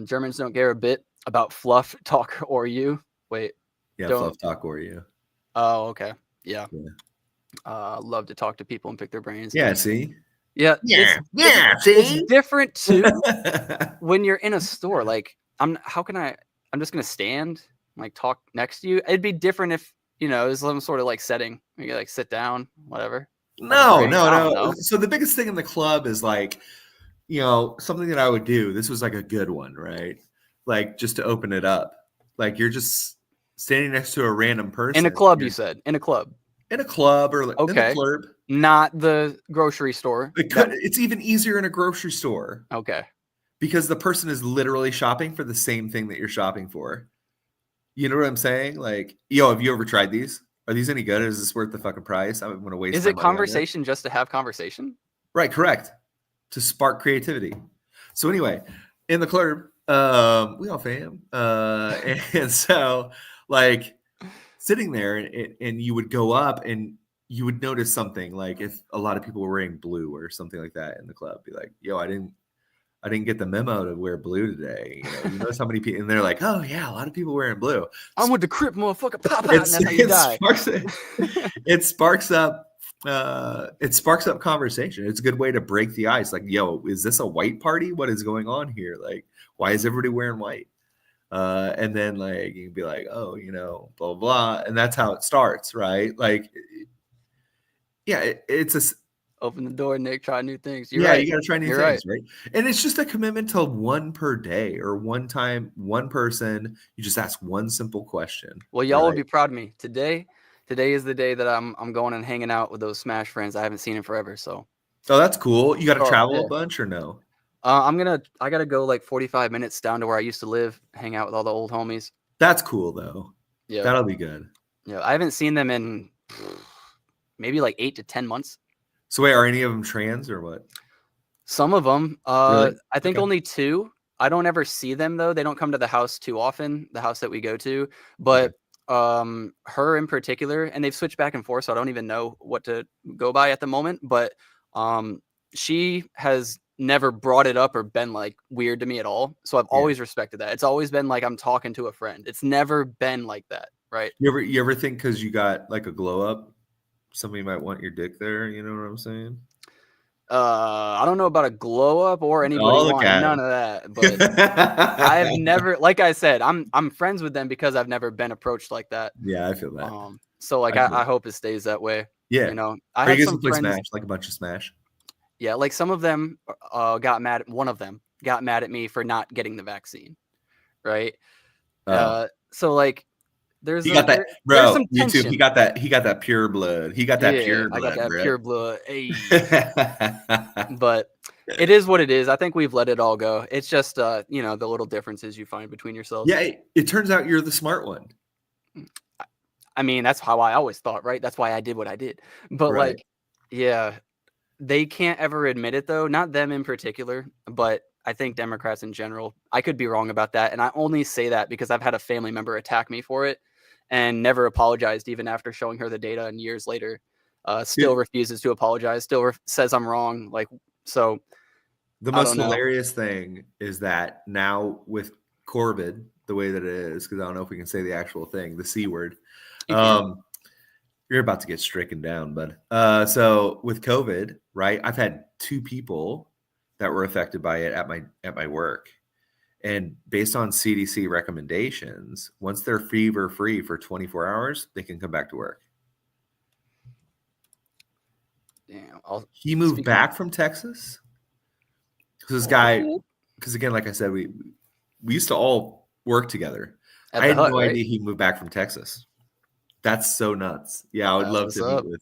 Germans don't care a bit about fluff, talk, or you. Wait. Yeah, fluff, talk, or you. Oh, okay. Yeah. Love to talk to people and pick their brains. Yeah, see? Yeah. See? It's different too when you're in a store. Like, I'm just going to stand, like, talk next to you. It'd be different if, it was some sort of like setting. You like sit down, whatever. No. So the biggest thing in the club is like, something that I would do. This was like a good one, right? Like just to open it up. Like you're just standing next to a random person. In a club, you said. In a club. In a club or like in a club. Not the grocery store. It's even easier in a grocery store. Okay. Because the person is literally shopping for the same thing that you're shopping for. You know what I'm saying? Like, have you ever tried these? Are these any good? Is this worth the fucking price? I'm going to waste. Is it conversation just to have conversation? Right. Correct. To spark creativity. So anyway, in the club, we all fam. And so like sitting there and you would go up and you would notice something like if a lot of people were wearing blue or something like that in the club, be like, yo, I didn't get the memo to wear blue today. You notice how many people, and they're like, oh yeah, a lot of people wearing blue. I'm with the Crip, motherfucker. Pop out, and that's how you die. It sparks up conversation. It's a good way to break the ice. Like, yo, is this a white party? What is going on here? Like, why is everybody wearing white? And then like you can be like, oh, blah, blah, blah. And that's how it starts, right? Like, yeah, it's open the door, Nick, try new things. You got to try new things, right? And it's just a commitment to one per day or one time, one person. You just ask one simple question. Well, y'all will be proud of me. Today is the day that I'm going and hanging out with those Smash friends. I haven't seen in forever, so. Oh, that's cool. You got to travel a bunch or no? I got to go like 45 minutes down to where I used to live, hang out with all the old homies. That's cool though. Yeah. That'll be good. Yeah. I haven't seen them in maybe like 8 to 10 months. So wait, are any of them trans or what? Some of them. Really? I think only 2. I don't ever see them though. They don't come to the house too often, the house that we go to, but her in particular, and they've switched back and forth, so I don't even know what to go by at the moment, but she has never brought it up or been like weird to me at all. So I've always respected that. It's always been like I'm talking to a friend. It's never been like that, right? You ever think because you got like a glow up, somebody might want your dick there? You know what I'm saying? I don't know about a glow up or anybody wanting none of that, but I've never, like I said, I'm friends with them because I've never been approached like that. Yeah, I feel that. So like I hope it stays that way. Yeah, I have some friends, Smash, like a bunch of Smash. Yeah, like some of them got mad. One of them got mad at me for not getting the vaccine, right? So like, there's some YouTube. He got that pure blood. He got that pure blood. I got that pure blood. Hey. But it is what it is. I think we've let it all go. It's just the little differences you find between yourselves. Yeah, it turns out you're the smart one. I mean, that's how I always thought, right? That's why I did what I did. But like, yeah. They can't ever admit it, though. Not them in particular, but I think Democrats in general. I could be wrong about that. And I only say that because I've had a family member attack me for it and never apologized even after showing her the data. And years later, still refuses to apologize, still says I'm wrong. Like, so. The most hilarious thing is that now with Corbyn, the way that it is, because I don't know if we can say the actual thing, the C word. You're about to get stricken down, bud. So with COVID, right? I've had 2 people that were affected by it at my work, and based on CDC recommendations, once they're fever free for 24 hours, they can come back to work. Damn. He moved back from Texas because this guy. Because again, like I said, we used to all work together. I had no idea he moved back from Texas. That's so nuts. Yeah, I would love to meet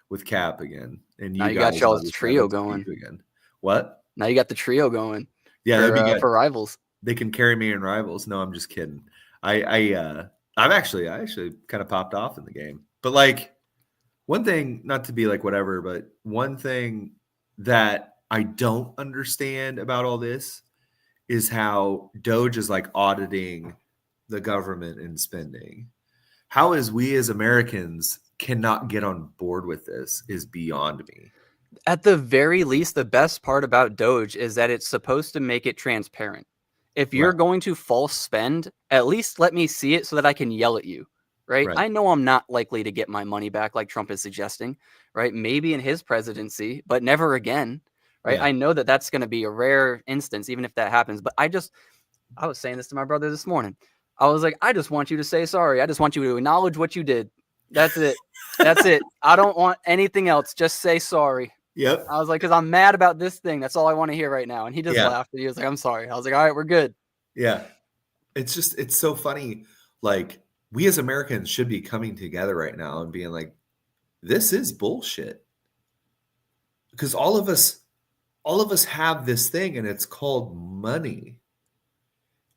with Cap again. And you got y'all's trio going again. What? Now you got the trio going. Yeah, that'd be good for rivals. They can carry me in rivals. No, I'm just kidding. I actually kind of popped off in the game. But like one thing, not to be like whatever, but one thing that I don't understand about all this is how Doge is like auditing the government and spending. How is we as Americans cannot get on board with this is beyond me. At the very least, the best part about Doge is that it's supposed to make it transparent. If you're going to false spend, at least let me see it so that I can yell at you, right? I know I'm not likely to get my money back like Trump is suggesting, right? Maybe in his presidency, but never again, right? Yeah. I know that that's going to be a rare instance, even if that happens. But I was saying this to my brother this morning. I was like, I just want you to say sorry. I just want you to acknowledge what you did. That's it. That's it. I don't want anything else. Just say sorry. Yep. I was like, because I'm mad about this thing. That's all I want to hear right now. And he just laughed. And he was like, I'm sorry. I was like, all right, we're good. Yeah. It's so funny. Like, we as Americans should be coming together right now and being like, this is bullshit. Because all of us have this thing, and it's called money.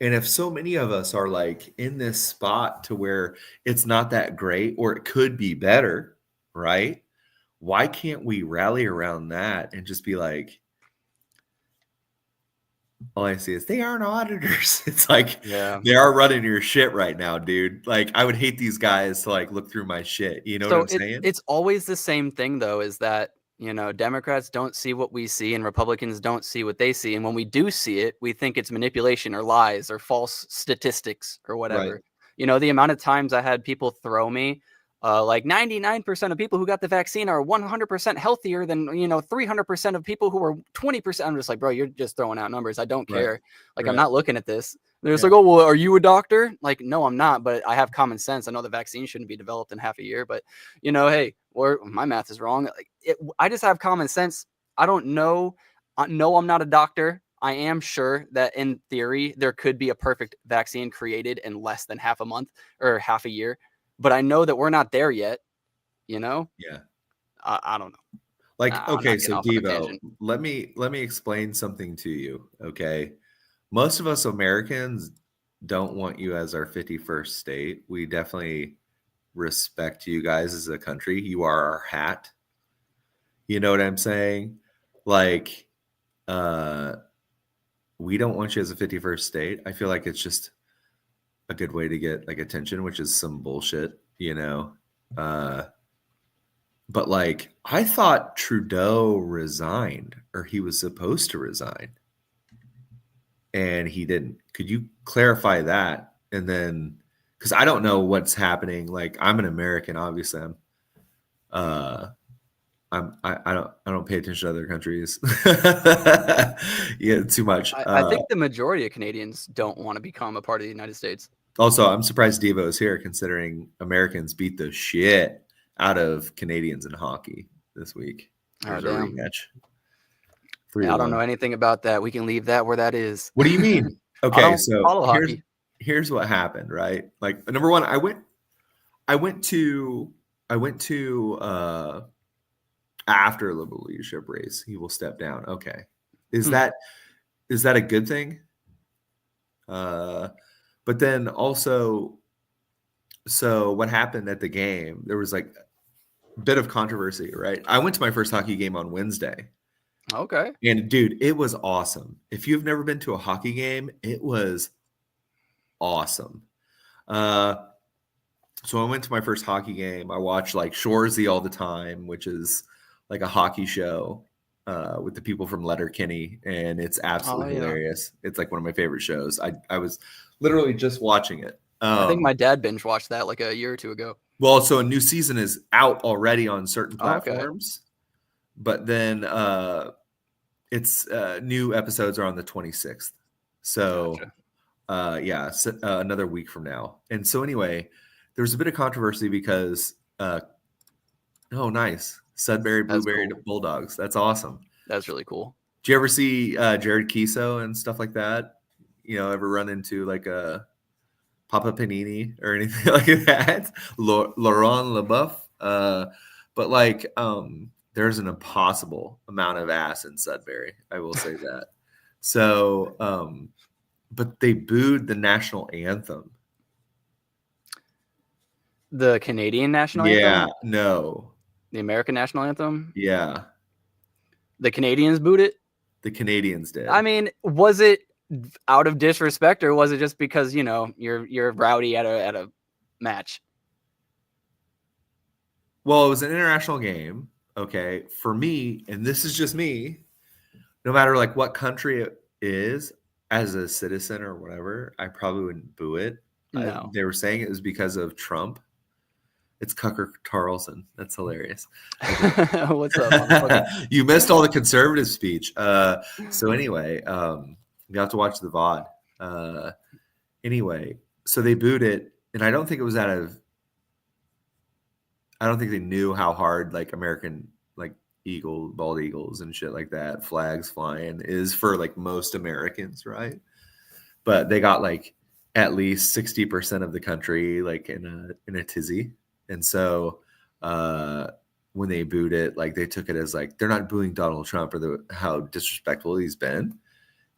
And if so many of us are like in this spot to where it's not that great, or it could be better, right? Why can't we rally around that and just be like, all I see is they aren't auditors. It's like Yeah. they are running your shit right now, dude. Like I would hate these guys to like look through my shit. You know what So I'm saying? it's always the same thing though, is that, Democrats don't see what we see and Republicans don't see what they see. And when we do see it, we think it's manipulation or lies or false statistics or Right. whatever. The amount of times I had people throw me, like 99% of people who got the vaccine are 100% healthier than, 300% of people who are 20%. I'm just like, bro, you're just throwing out numbers. I don't Right. care. Like, I'm Right. not looking at this. They're just Yeah. like, oh, well, are you a doctor? Like, no, I'm not, but I have common sense. I know the vaccine shouldn't be developed in half a year, but hey, or my math is wrong. Like, I just have common sense. I don't know. No, I'm not a doctor. I am sure that in theory, there could be a perfect vaccine created in less than half a month or half a year, but I know that we're not there yet. You know, Yeah. I don't know. Like, I'm okay, not getting so off on a Devo, tangent. let me explain something to you. Okay. Most of us Americans don't want you as our 51st state. We definitely respect you guys as a country. You are our hat. You know what I'm saying? Like, uh, we don't want you as a 51st state. I feel like it's just a good way to get like attention, which is some bullshit, you know. But like I thought Trudeau resigned or he was supposed to resign and he didn't. Could you clarify that? And then because I don't know what's happening. Like I'm an American, obviously. Uh I don't pay attention to other countries. Yeah, too much. I think the majority of Canadians don't want to become a part of the United States. Also, I'm surprised Devo is here considering Americans beat the shit out of Canadians in hockey this week. Oh, There's a damn. rematch. 3 Yeah, to I don't know 1. anything about that. We can leave that where that is. What do you mean? I Okay, don't so follow here's hockey. here's what happened, right? Like number one, I went to after the leadership race, he will step down. Okay. Is Hmm. that is that a good thing? But then also, so what happened at the game? There was like a bit of controversy, right? I went to my first hockey game on Wednesday. Okay. And dude, it was awesome. If you've never been to a hockey game, it was awesome. Uh, so I went to my first hockey game. I watched like Shoresy all the time, which is like a hockey show with the people from Letterkenny, and it's Oh, absolutely yeah. hilarious. It's like one of my favorite shows. I was literally just watching it. I think my dad binge watched that like a year or two ago. Well, so a new season is out already on certain Oh, okay. platforms, but then it's new episodes are on the 26th. So Gotcha. yeah, so, another week from now. And so anyway, there was a bit of controversy because oh nice. Sudbury That's Blueberry cool. Bulldogs. That's awesome. That's really cool. Do you ever see Jared Kiso and stuff like that? You know, ever run into like a Papa Panini or anything like that? Laurent LeBeouf. But like there's an impossible amount of ass in Sudbury. I will say that. So but they booed the national anthem. The Canadian national Yeah, anthem, no. the American national anthem, Yeah. the Canadians booed it. The Canadians did. I mean, was it out of disrespect or was it just because you're rowdy at a match? Well, it was an international game. Okay. For me, and this is just me, no matter like what country it is, as a citizen or whatever, I probably wouldn't boo it. No. They were saying it was because of Trump. It's Tucker Carlson. That's hilarious. What's up, motherfucker? You missed all the conservative speech. So anyway, you have to watch the VOD. Anyway, so they booed it, and I don't think it was I don't think they knew how hard like American like bald eagles and shit like that, flags flying is for like most Americans, right? But they got like at least 60% of the country like in a tizzy. And so when they booed it, like they took it as like they're not booing Donald Trump or how disrespectful he's been.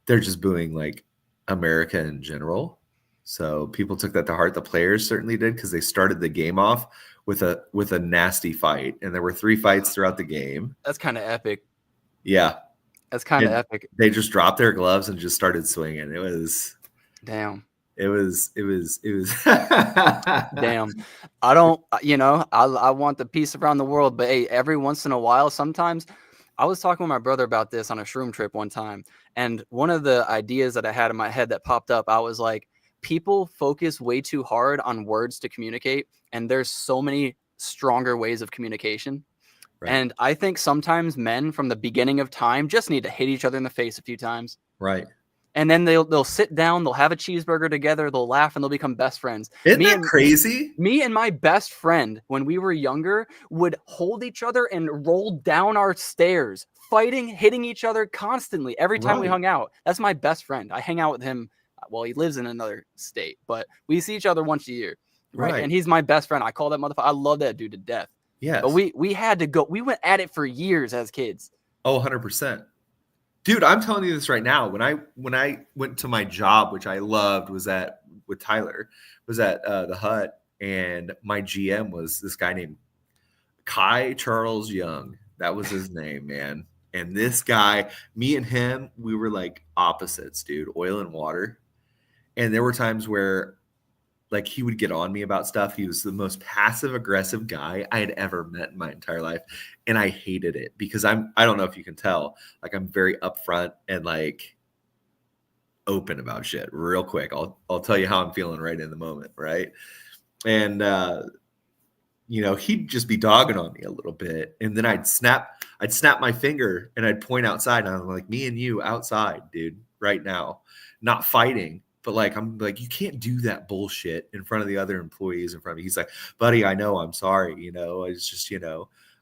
They're just booing like America in general. So people took that to heart. The players certainly did because they started the game off with a nasty fight, and there were 3 fights throughout the game. That's kind of epic. Yeah, That's kind of And epic. they just dropped their gloves and just started swinging. Damn. It was Damn. I don't, I want the peace around the world, but hey, every once in a while, sometimes I was talking with my brother about this on a shroom trip one time. And one of the ideas that I had in my head that popped up, I was like, people focus way too hard on words to communicate. And there's so many stronger ways of communication. right. And I think sometimes men from the beginning of time just need to hit each other in the face a few times. Right. And then they'll sit down, they'll have a cheeseburger together, they'll laugh, and they'll become best friends. Isn't that crazy? Me and my best friend, when we were younger, would hold each other and roll down our stairs, fighting, hitting each other constantly every time we Right. hung out. That's my best friend. I hang out with him. Well, he lives in another state, but we see each other once a year, right? And he's my best friend. I call that motherfucker. I love that dude to death. Yes. But we had to go. We went at it for years as kids. Oh, 100%. Dude, I'm telling you this right now. When I went to my job, which I loved, was at the Hut, and my GM was this guy named Kai Charles Young. That was his name, man. And this guy, me and him, we were like opposites, dude. Oil and water. And there were times where like he would get on me about stuff. He was the most passive aggressive guy I had ever met in my entire life. And I hated it because I don't know if you can tell, like I'm very upfront and like open about shit real quick. I'll tell you how I'm feeling right in the moment. Right. And, he'd just be dogging on me a little bit. And then I'd snap my finger and I'd point outside. And I'm like, me and you outside, dude, right now, not fighting. But like, I'm like, you can't do that bullshit in front of the other employees in front of me. He's like, buddy, I know, I'm sorry. It's just,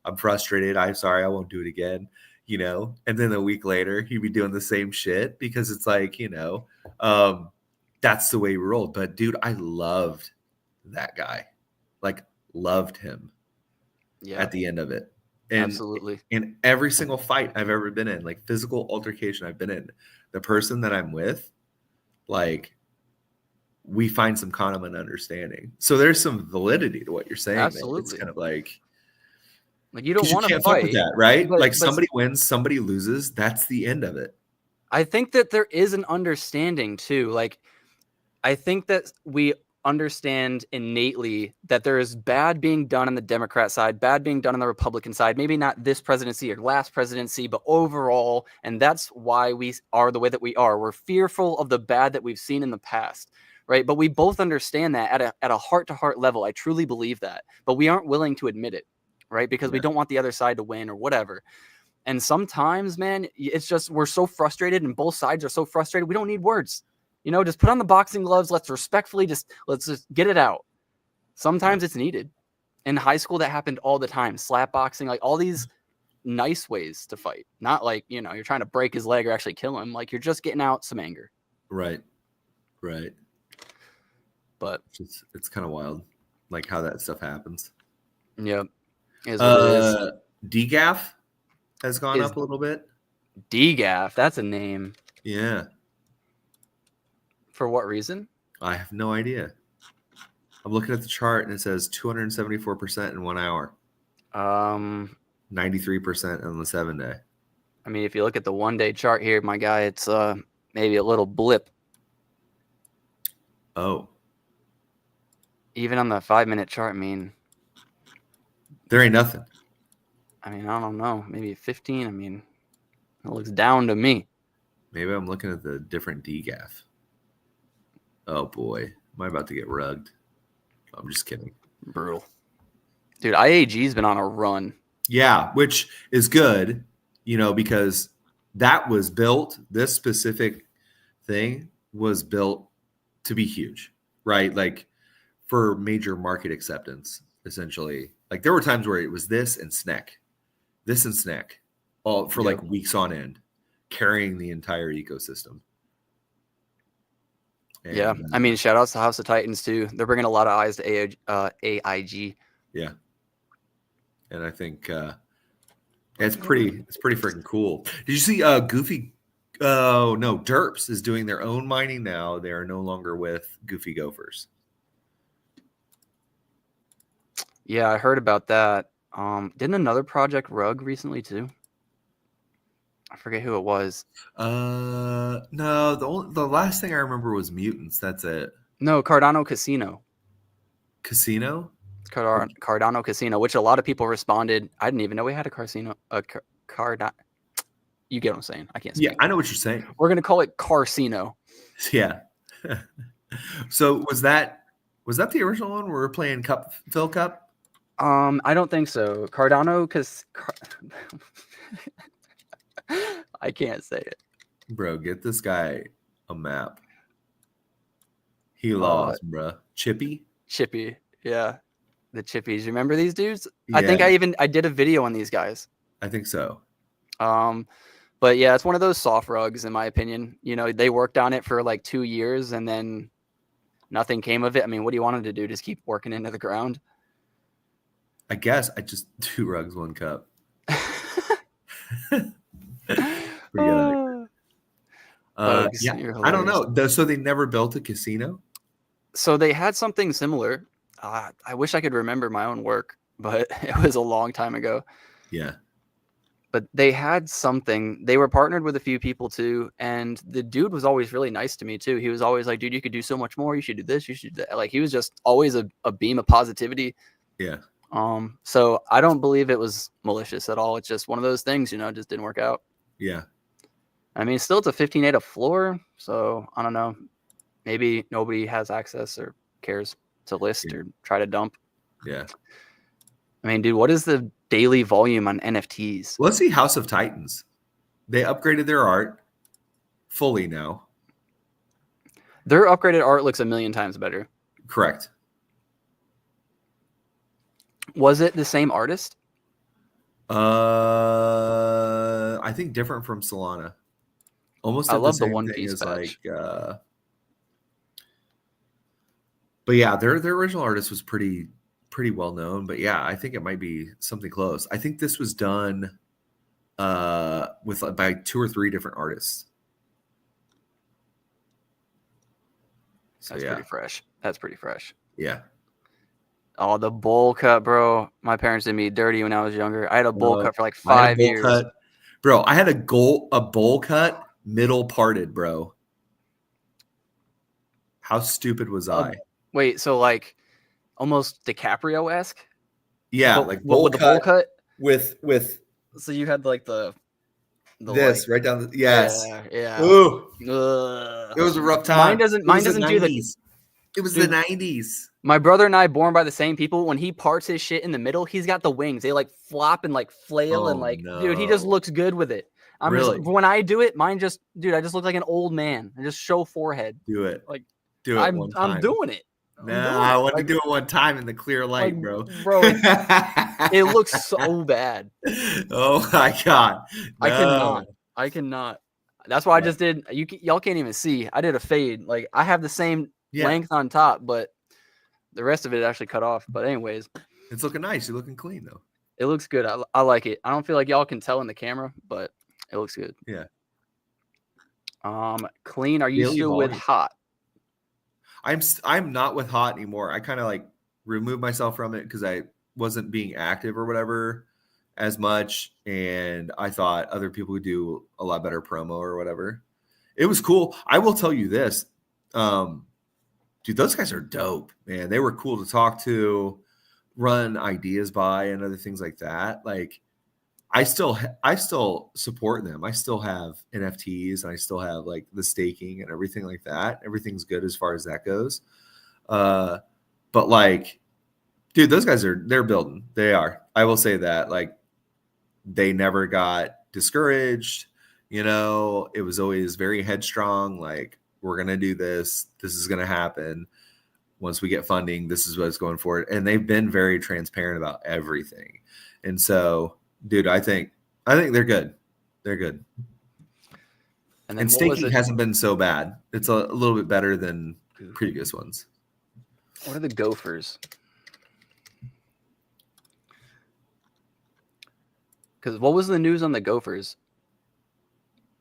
I'm frustrated. I'm sorry. I won't do it again, And then a week later, he'd be doing the same shit because it's like, that's the way we rolled. But dude, I loved that guy. Like, loved him at the end of it. And Absolutely. in every single fight I've ever been in, like physical altercation I've been in, the person that I'm with, like we find some common understanding. So there's some validity to what you're saying. Absolutely. It's kind of like you don't want to fight. fight With that, right? but somebody wins, somebody loses. That's the end of it. I think that there is an understanding too. Like, I think that we understand innately that there is bad being done on the Democrat side, bad being done on the Republican side, maybe not this presidency or last presidency, but overall. And that's why we are the way that we are. We're fearful of the bad that we've seen in the past, right? But we both understand that at a heart-to-heart level. I truly believe that, but we aren't willing to admit it, right? Because we don't want the other side to win or whatever. And sometimes, man, it's just we're so frustrated and both sides are so frustrated. We don't need words. Just put on the boxing gloves. Let's just get it out. Sometimes it's needed. In high school, that happened all the time. Slap boxing, like all these nice ways to fight. Not like, you're trying to break his leg or actually kill him. Like you're just getting out some anger. Right. But it's kind of wild, like how that stuff happens. Yeah. Is what it is. DGAF has gone up a little bit. DGAF, that's a name. Yeah. For what reason? I have no idea. I'm looking at the chart and it says 274% in 1 hour. 93% on the 7 day. I mean, if you look at the 1 day chart here, my guy, it's maybe a little blip. Oh. Even on the 5 minute chart, I mean, there ain't nothing. I mean, I don't know. Maybe 15. I mean, it looks down to me. Maybe I'm looking at the different DGAF. Oh boy, am I about to get rugged? I'm just kidding. Brutal. Dude, IAG's been on a run. Yeah, which is good, because that was built, this specific thing was built to be huge, right? Like for major market acceptance, essentially. Like there were times where it was this and SNEC, all for like weeks on end, carrying the entire ecosystem. And, yeah, I mean, shout outs to House of Titans too. They're bringing a lot of eyes to AIG. Yeah, and I think it's pretty freaking cool. Did you see Goofy? Oh no, Derps is doing their own mining now. They are no longer with Goofy Gophers. Yeah, I heard about that. Didn't another project rug recently too? I forget who it was. No, the last thing I remember was Mutants. That's it. No, Cardano Casino. Casino. Cardano Casino, which a lot of people responded. I didn't even know we had a casino. Cardano. You get what I'm saying? I can't speak. Yeah, I know what you're saying. We're gonna call it Carcino. Yeah. So was that the original one where we're playing Phil Cup? I don't think so. Cardano, because I can't say it. Bro, get this guy a map. He lost, bro. Chippy, yeah, the Chippies. You remember these dudes? Yeah. I think I did a video on these guys. I think so. But yeah, it's one of those soft rugs, in my opinion. You know, they worked on it for like 2 years and then nothing came of it. I mean, what do you want them to do? Just keep working into the ground? I guess I just 2 rugs, 1 cup. Bugs, yeah, I don't know. So they never built a casino? So they had something similar. I wish I could remember my own work, but it was a long time ago. Yeah. But they had something. They were partnered with a few people too, and the dude was always really nice to me too. He was always like, "Dude, you could do so much more. You should do this. You should do that." Like, he was just always a beam of positivity. Yeah. So I don't believe it was malicious at all. It's just one of those things, you know, just didn't work out. Yeah. I mean, still it's a 15.8 a floor, so I don't know. Maybe nobody has access or cares to list or try to dump. Yeah. I mean, dude, what is the daily volume on NFTs? Let's see House of Titans. They upgraded their art fully now. Their upgraded art looks a million times better. Correct. Was it the same artist? I think different from Solana. Almost. I love the One Piece patch. But yeah, their original artist was pretty well known. But yeah, I think it might be something close. I think this was done by 2 or 3 different artists. So, That's pretty fresh. That's pretty fresh. Yeah. Oh, the bowl cut, bro. My parents did me dirty when I was younger. I had a bowl cut for like 5 years. Bro, I had a bowl cut middle parted, bro. How stupid was I? Wait, so like almost DiCaprio-esque? Yeah, like bowl cut with so you had like the this right down the yeah. Ooh. It was a rough time. Mine doesn't do the. It was the 90s. My brother and I, born by the same people, when he parts his shit in the middle, he's got the wings. They like flop and like flail and like, dude, he just looks good with it. When I do it, I just look like an old man. I just show forehead. Do it. Like, do it one time. I'm doing it. I want to do it one time in the clear light, bro. Bro, it looks so bad. Oh my God. No. I cannot. That's why I just did. Y'all can't even see. I did a fade. Like, I have the same length on top, but the rest of it actually cut off. But anyways, it's looking nice. You're looking clean though. It looks good. I like it. I don't feel like y'all can tell in the camera, but it looks good. Yeah. Clean. Are you still with hot? I'm not with hot anymore. I kind of like removed myself from it because I wasn't being active or whatever as much, and I thought other people would do a lot better promo or whatever. It was cool. I will tell you this, dude, those guys are dope, man. They were cool to talk to, run ideas by, and other things like that. Like, I still support them. I still have NFTs, and I still have like the staking and everything like that. Everything's good as far as that goes. But like, dude, those guys they're building. They are. I will say that. Like, they never got discouraged. You know, it was always very headstrong. Like, we're gonna do this. This is gonna happen. Once we get funding, this is what's going forward. And they've been very transparent about everything. And so, dude, I think they're good. They're good. And staking hasn't been so bad. It's a little bit better than previous ones. What are the Gophers? Because what was the news on the Gophers?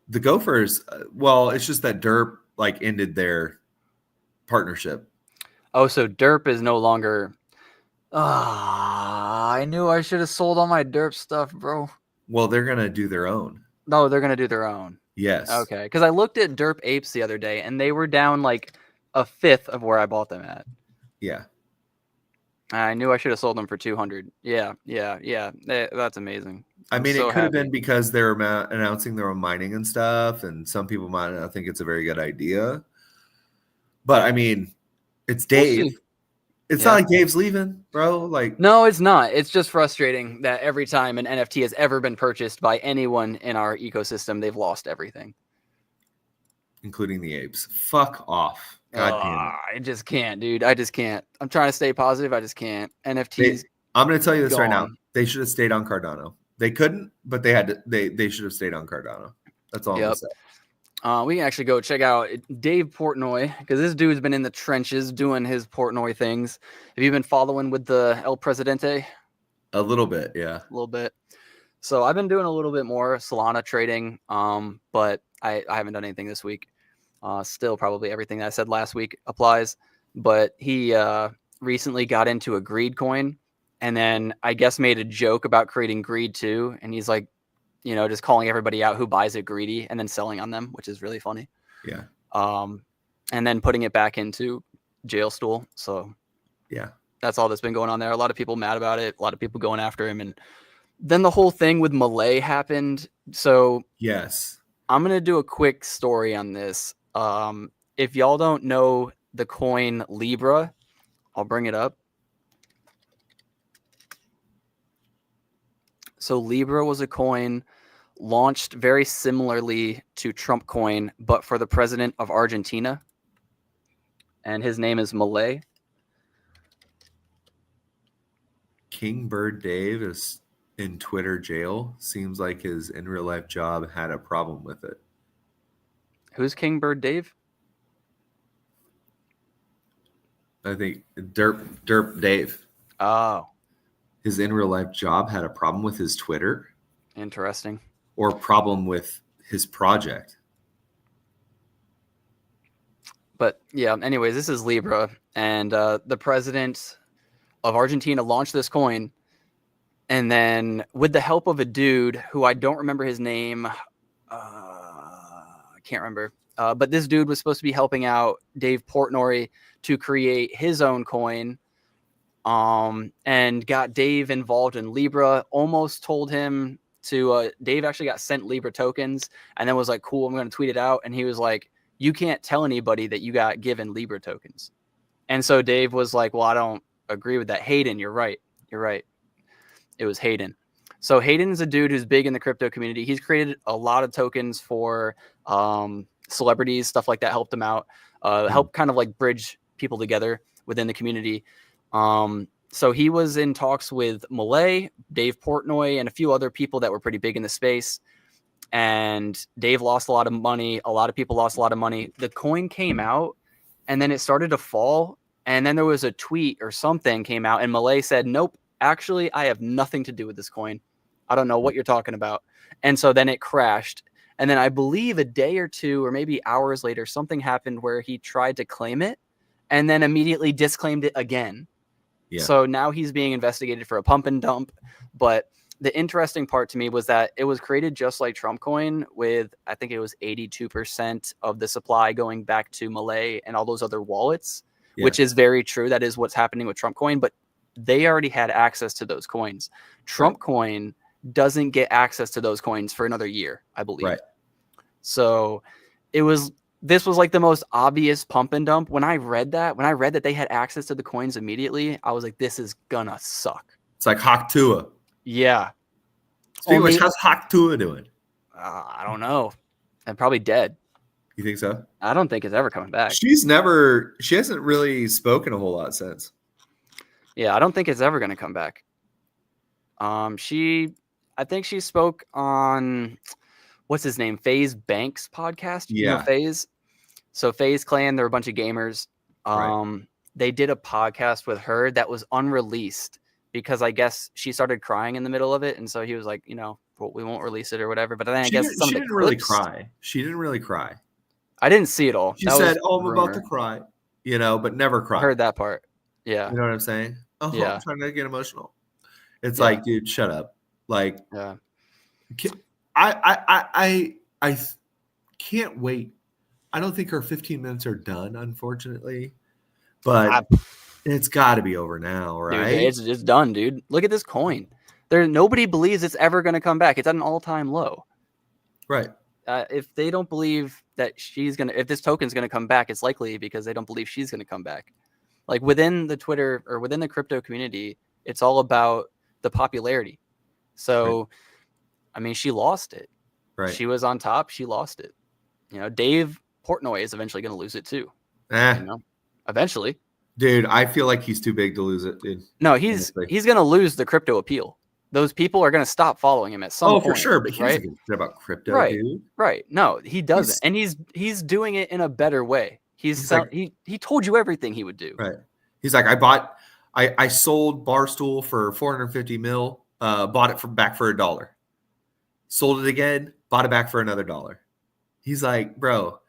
The Gophers, well, it's just that Derp like ended their partnership. Oh, so Derp is no longer. I knew I should have sold all my Derp stuff, bro. Well, they're gonna do their own. No, they're gonna do their own. Yes. Okay, because I looked at Derp Apes the other day, and they were down like a fifth of where I bought them at. Yeah. I knew I should have sold them for 200. Yeah. That's amazing. I I'm mean, it so could have happy. been because they're announcing their own mining and stuff, and some people might not think it's a very good idea. But I mean, it's We'll Dave. see. It's Yeah. not like Dave's leaving, bro. Like, No, it's not. It's just frustrating that every time an NFT has ever been purchased by anyone in our ecosystem, they've lost everything. including the apes. Fuck off. God damn it. I just can't, dude. I just can't. I'm trying to stay positive. I just can't. NFTs. I'm going to tell you this right now. Gone. They should have stayed on Cardano. They couldn't, but they had to. They should have stayed on Cardano. That's all I'm going to say. We can actually go check out Dave Portnoy, because this dude's been in the trenches doing his Portnoy things. Have you been following with the El Presidente? A little bit, yeah. A little bit. So I've been doing a little bit more Solana trading, but I haven't done anything this week. Still, probably everything that I said last week applies. But he recently got into a greed coin, and then I guess made a joke about creating greed too. And he's like, just calling everybody out who buys it greedy and then selling on them, which is really funny. Yeah. And then putting it back into jail stool. So yeah, that's all that's been going on there. A lot of people mad about it. A lot of people going after him. And then the whole thing with Malay happened. So yes, I'm going to do a quick story on this. If y'all don't know the coin Libra, I'll bring it up. So Libra was a coin launched very similarly to Trump coin, but for the president of Argentina. And his name is Malay. King Bird Dave is in Twitter jail. Seems like his in real life job had a problem with it. Who's King Bird Dave? I think Derp Dave. Oh. His in real life job had a problem with his Twitter. Interesting. Or problem with his project. But yeah, anyways, this is Libra, and the president of Argentina launched this coin, and then with the help of a dude who I don't remember his name, I can't remember, but this dude was supposed to be helping out Dave Portnoy to create his own coin, and got Dave involved in Libra, almost told him to, Dave actually got sent Libra tokens, and then was like, cool, I'm going to tweet it out, and he was like, you can't tell anybody that you got given Libra tokens. And so Dave was like, well, I don't agree with that. Hayden, you're right. It was Hayden. So Hayden's a dude who's big in the crypto community. He's created a lot of tokens for celebrities, stuff like that, helped him out, help kind of like bridge people together within the community. So he was in talks with Malay, Dave Portnoy, and a few other people that were pretty big in the space. And Dave lost a lot of money. A lot of people lost a lot of money. The coin came out, and then it started to fall. And then there was a tweet or something came out, and Malay said, nope, actually, I have nothing to do with this coin. I don't know what you're talking about. And so then it crashed. And then I believe a day or two or maybe hours later, something happened where he tried to claim it and then immediately disclaimed it again. Yeah. So now he's being investigated for a pump and dump. But the interesting part to me was that it was created just like Trump coin with, I think it was 82% of the supply going back to Malay and all those other wallets, which is very true. That is what's happening with Trump coin, but they already had access to those coins. Trump coin doesn't get access to those coins for another year, I believe. Right. So this was like the most obvious pump and dump. When I read that they had access to the coins immediately, I was like, this is gonna suck. It's like Hawk Tua. Yeah. Speaking of which, how's Hawk Tua doing? I don't know. I'm probably dead. You think so? I don't think it's ever coming back. She hasn't really spoken a whole lot since. Yeah, I don't think it's ever going to come back. I think she spoke on, what's his name? FaZe Banks podcast. Yeah. You know FaZe? So FaZe Clan, they're a bunch of gamers. They did a podcast with her that was unreleased because I guess she started crying in the middle of it. And so he was like, we won't release it or whatever. But then I guess she didn't really cry. She didn't really cry. I didn't see it all. She said, I'm about to cry, but never cry. I heard that part. Yeah. You know what I'm saying? Oh, yeah. I'm trying to get emotional. It's like, dude, shut up. Like, yeah. I can't wait. I don't think our 15 minutes are done, unfortunately, but it's got to be over now, right? Dude, it's done, dude. Look at this coin. Nobody believes it's ever going to come back. It's at an all-time low. Right. If they don't believe that if this token's going to come back, it's likely because they don't believe she's going to come back. Like within the Twitter or within the crypto community, it's all about the popularity. So, right. I mean, she lost it. Right. She was on top. She lost it. Dave Portnoy is eventually going to lose it too. Eventually. Dude, I feel like he's too big to lose it, dude. No, he's going to lose the crypto appeal. Those people are going to stop following him at some point. Oh, for sure. But he doesn't give a shit about crypto, right, dude. Right. No, he doesn't. And he's doing it in a better way. He told you everything he would do. Right. He's like, I sold Barstool for 450 mil, bought it back for $1. Sold it again, bought it back for another $1. He's like, bro.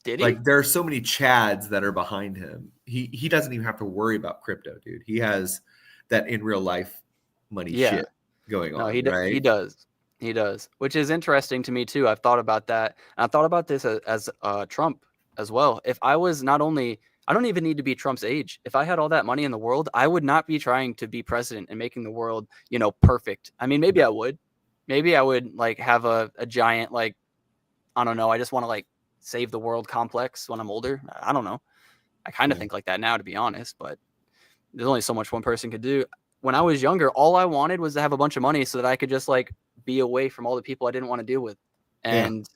Did he? Like, there are so many Chads that are behind him. He doesn't even have to worry about crypto, dude. He has that in real life money shit going on. No, he does. He does, which is interesting to me too. I've thought about that. And I've thought about this as Trump as well. If I was I don't even need to be Trump's age. If I had all that money in the world, I would not be trying to be president and making the world, perfect. I mean, maybe I would. Maybe I would like have a giant, like, I don't know. I just want to like save the world complex when I'm older. I don't know. I kind of think like that now, to be honest, but there's only so much one person could do. When I was younger, all I wanted was to have a bunch of money so that I could just like be away from all the people I didn't want to deal with. And,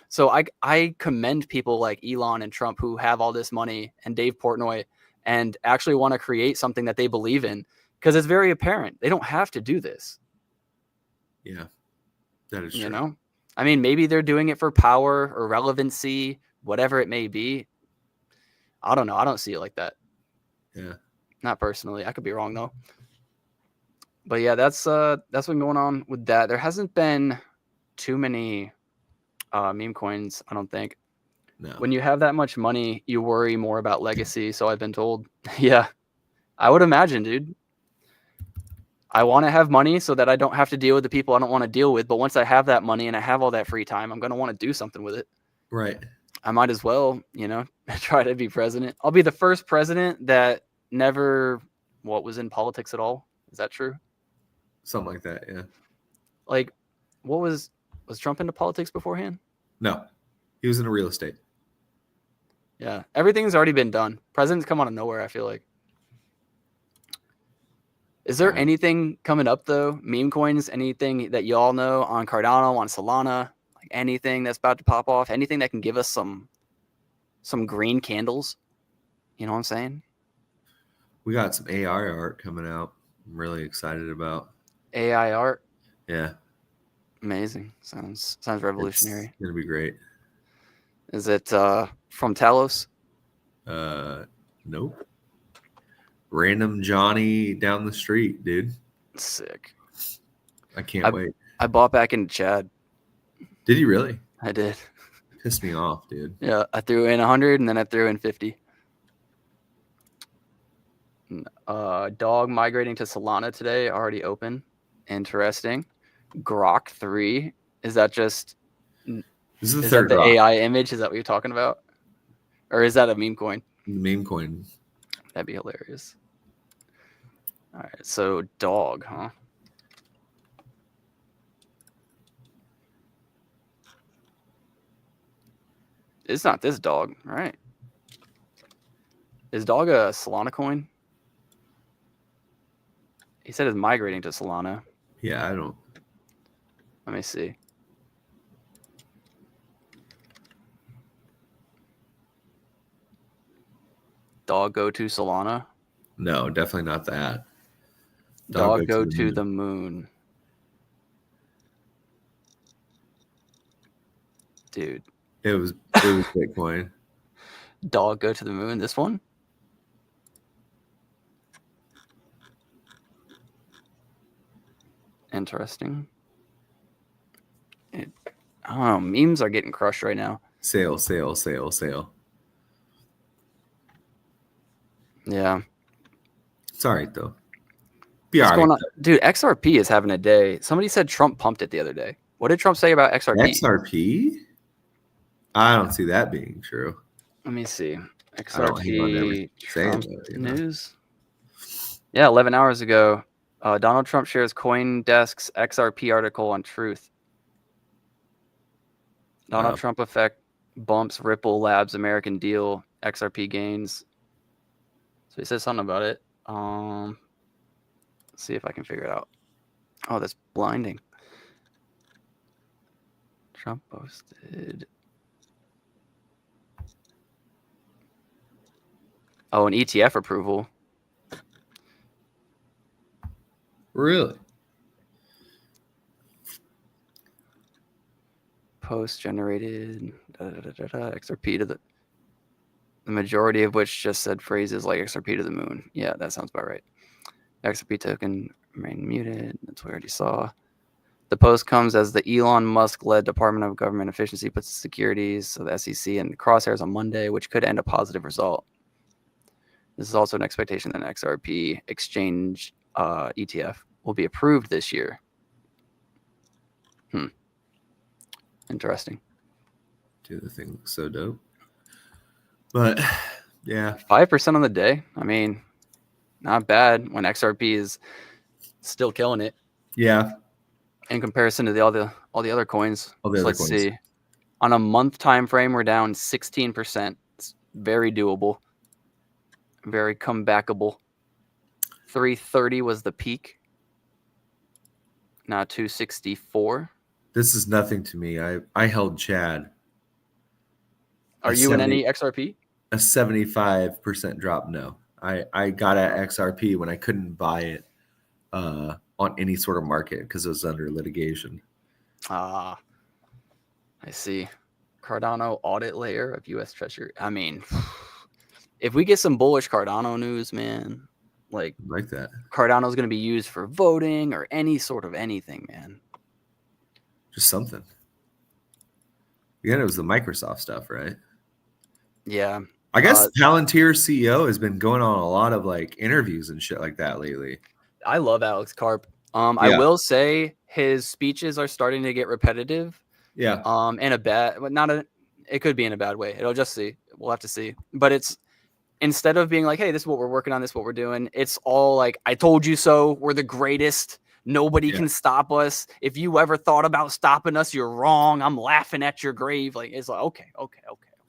so I commend people like Elon and Trump who have all this money, and Dave Portnoy, and actually want to create something that they believe in, because it's very apparent. They don't have to do this. Yeah, that is true. I mean, maybe they're doing it for power or relevancy, whatever it may be. I don't know. I don't see it like that. Yeah. Not personally. I could be wrong though. But yeah, that's what's going on with that. There hasn't been too many meme coins, I don't think. No. When you have that much money, you worry more about legacy, so I've been told. Yeah. I would imagine, dude. I want to have money so that I don't have to deal with the people I don't want to deal with. But once I have that money and I have all that free time, I'm going to want to do something with it. Right. I might as well, try to be president. I'll be the first president that never was in politics at all. Is that true? Something like that. Yeah. Like, was Trump into politics beforehand? No, he was into real estate. Yeah. Everything's already been done. Presidents come out of nowhere, I feel like. Is there anything coming up though? Meme coins, anything that y'all know on Cardano, on Solana, like anything that's about to pop off, anything that can give us some green candles? You know what I'm saying? We got some AI art coming out. I'm really excited about AI art. Yeah. Amazing. Sounds revolutionary. It's gonna be great. Is it from Talos? Nope. Random Johnny down the street, dude. Sick. I can't wait. I bought back into Chad. Did you really? I did. Pissed me off, dude. Yeah, I threw in 100 and then I threw in 50. Dog migrating to Solana today, already open. Interesting. Grok 3. Is that just... This is the third that the AI image? Is that what you're talking about? Or is that a meme coin? Meme coin. That'd be hilarious. All right, so dog, huh? It's not this dog, right? Is dog a Solana coin? He said it's migrating to Solana. Yeah, I don't. Let me see. Dog go to Solana? No, definitely not that. Dog go to the moon. Dude. It was Bitcoin. Dog go to the moon. This one? Interesting. I don't know. Memes are getting crushed right now. Sale. Yeah. It's all right, though. What's going on? Dude, XRP is having a day. Somebody said Trump pumped it the other day. What did Trump say about XRP? XRP? I don't see that being true. Let me see. I don't hang on to XRP everything saying Trump that, news. Yeah, 11 hours ago, Donald Trump shares CoinDesk's XRP article on Truth. Donald Trump effect bumps Ripple Labs American deal, XRP gains. So he says something about it. Let's see if I can figure it out. Oh, that's blinding. Trump posted. Oh, an ETF approval. Really? Post generated XRP to the majority of which just said phrases like XRP to the moon. Yeah, that sounds about right. XRP token remain muted. That's what we already saw. The post comes as the Elon Musk-led Department of Government Efficiency puts the securities, so the SEC, in crosshairs on Monday, which could end a positive result. This is also an expectation that an XRP exchange ETF will be approved this year. Interesting. Dude, the thing looks so dope. But yeah, 5% on the day. I mean, not bad when XRP is still killing it. Yeah. In comparison to all the other coins. All the other coins. See. On a month time frame, we're down 16%. It's very doable. Very comebackable. 330 was the peak. Now 264. This is nothing to me. I held Chad. Are you in any XRP? A 75% drop? No. I got at XRP when I couldn't buy it on any sort of market because it was under litigation. I see. Cardano audit layer of U.S. Treasury. I mean, if we get some bullish Cardano news, man, like that, Cardano's going to be used for voting or any sort of anything, man. Just something. Again, it was the Microsoft stuff, right? Yeah. I guess Palantir's CEO has been going on a lot of like interviews and shit like that lately. I love Alex Karp. I will say his speeches are starting to get repetitive. Yeah. In a bad, but not a. It could be in a bad way. It'll just see. We'll have to see. But it's instead of being like, "Hey, this is what we're working on. This is what we're doing." It's all like, "I told you so. We're the greatest. Nobody can stop us. If you ever thought about stopping us, you're wrong. I'm laughing at your grave." Like it's like, okay.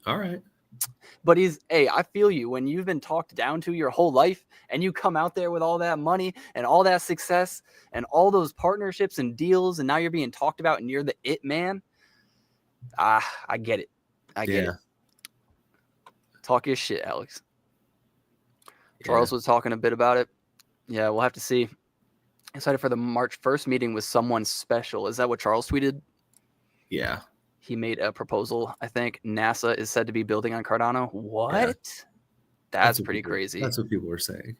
All right. But I feel you when you've been talked down to your whole life and you come out there with all that money and all that success and all those partnerships and deals. And now you're being talked about and you're the it man. I get it. I get it. Talk your shit, Alex. Charles was talking a bit about it. Yeah, we'll have to see. Excited for the March 1st meeting with someone special. Is that what Charles tweeted? Yeah. He made a proposal. I think NASA is said to be building on Cardano. What? Yeah. That's pretty crazy. That's what people are saying.